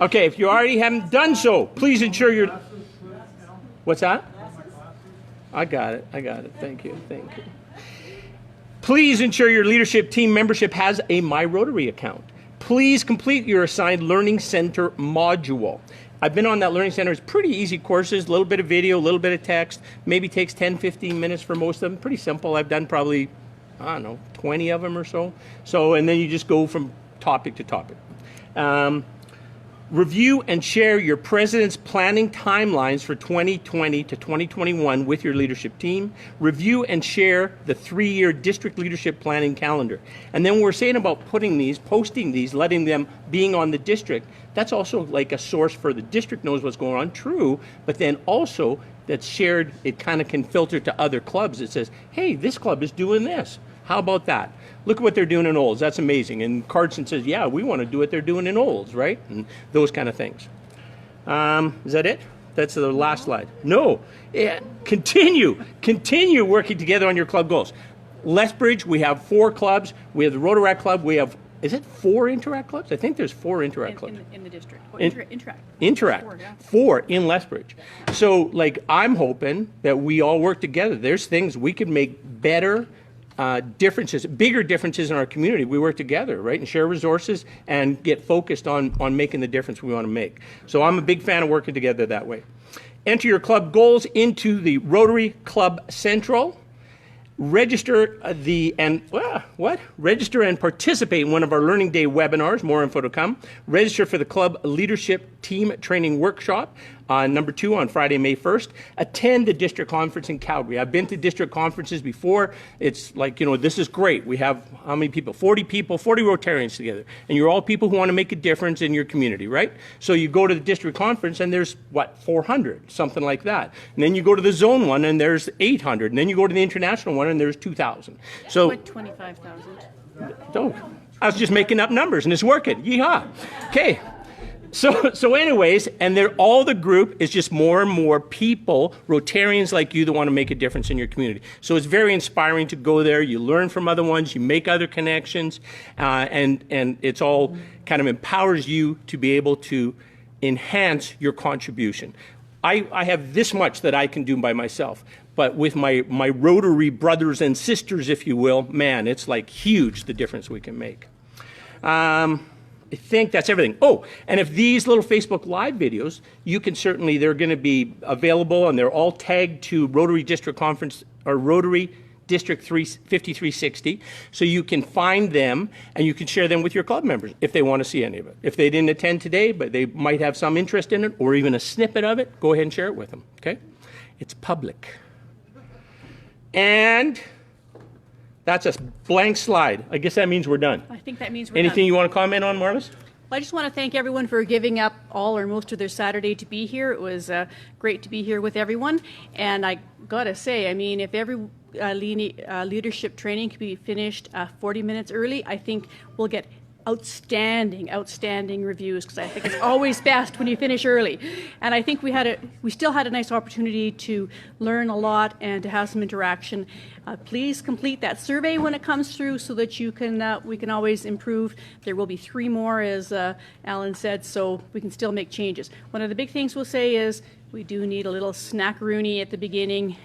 Okay, if you already haven't done so, please ensure you're... What's that? I got it. Thank you. Please ensure your leadership team membership has a My Rotary account. Please complete your assigned Learning Center module. I've been on that Learning Center. It's pretty easy courses, a little bit of video, a little bit of text, maybe takes 10, 15 minutes for most of them. Pretty simple. I've done probably, 20 of them or so. And then you just go from topic to topic. Review and share your president's planning timelines for 2020 to 2021 with your leadership team. Review and share the 3-year district leadership planning calendar. And then we're saying about posting these, letting them being on the district. That's also like a source for the district knows what's going on, true, but then also that's shared, it kind of can filter to other clubs. It says, hey, this club is doing this. How about that? Look at what they're doing in Olds. That's amazing. And Carson says, yeah, we want to do what they're doing in Olds, right? And those kind of things. Is that it? That's the last slide. No. Yeah. Continue working together on your club goals. Lethbridge, we have 4 clubs. We have the Rotaract Club. We have, is it 4 Interact clubs? I think there's 4 Interact clubs. In the district. Interact. 4, yeah. 4 in Lethbridge. So, I'm hoping that we all work together. There's things we could make better differences, bigger differences in our community. We work together, right, and share resources and get focused on making the difference we want to make. So I'm a big fan of working together that way. Enter your club goals into the Rotary Club Central. Register Register and participate in one of our Learning Day webinars. More info to come. Register for the club leadership team training workshop. Number 2, on Friday, May 1st, attend the district conference in Calgary. I've been to district conferences before. It's like, this is great. We have how many people? 40 people, 40 Rotarians together. And you're all people who want to make a difference in your community, right? So you go to the district conference and there's, 400, something like that. And then you go to the zone one and there's 800. And then you go to the international one and there's 2,000. So 25,000. don't. I was just making up numbers and it's working. Yeehaw. Okay. So anyways, and all the group is just more and more people, Rotarians like you, that want to make a difference in your community. So it's very inspiring to go there. You learn from other ones, you make other connections, and it's all kind of empowers you to be able to enhance your contribution. I have this much that I can do by myself, but with my Rotary brothers and sisters, if you will, man, it's like huge the difference we can make. I think that's everything. Oh, and if these little Facebook Live videos, you can certainly, they're going to be available, and they're all tagged to Rotary District Conference or Rotary District 5360. So you can find them and you can share them with your club members if they want to see any of it. If they didn't attend today, but they might have some interest in it or even a snippet of it, go ahead and share it with them. Okay? It's public. And that's a blank slide. I guess that means we're done. I think that means we're Anything done. you want to comment on, Marlis? Well, I just want to thank everyone for giving up all or most of their Saturday to be here. It was great to be here with everyone. And I got to say, I mean, if every leadership training can be finished 40 minutes early, I think we'll get outstanding reviews, because I think it's always best when you finish early. And I think we still had a nice opportunity to learn a lot and to have some interaction. Please complete that survey when it comes through so that we can always improve. There will be 3 more, as Alan said, so we can still make changes. One of the big things we'll say is we do need a little snackaroony at the beginning,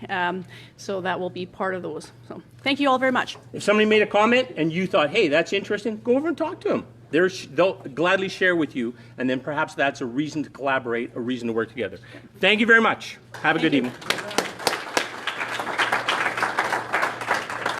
so that will be part of those. So thank you all very much. If somebody made a comment and you thought, hey, that's interesting, go over and talk to them. They'll gladly share with you, and then perhaps that's a reason to collaborate, a reason to work together. Thank you very much. Have a good evening.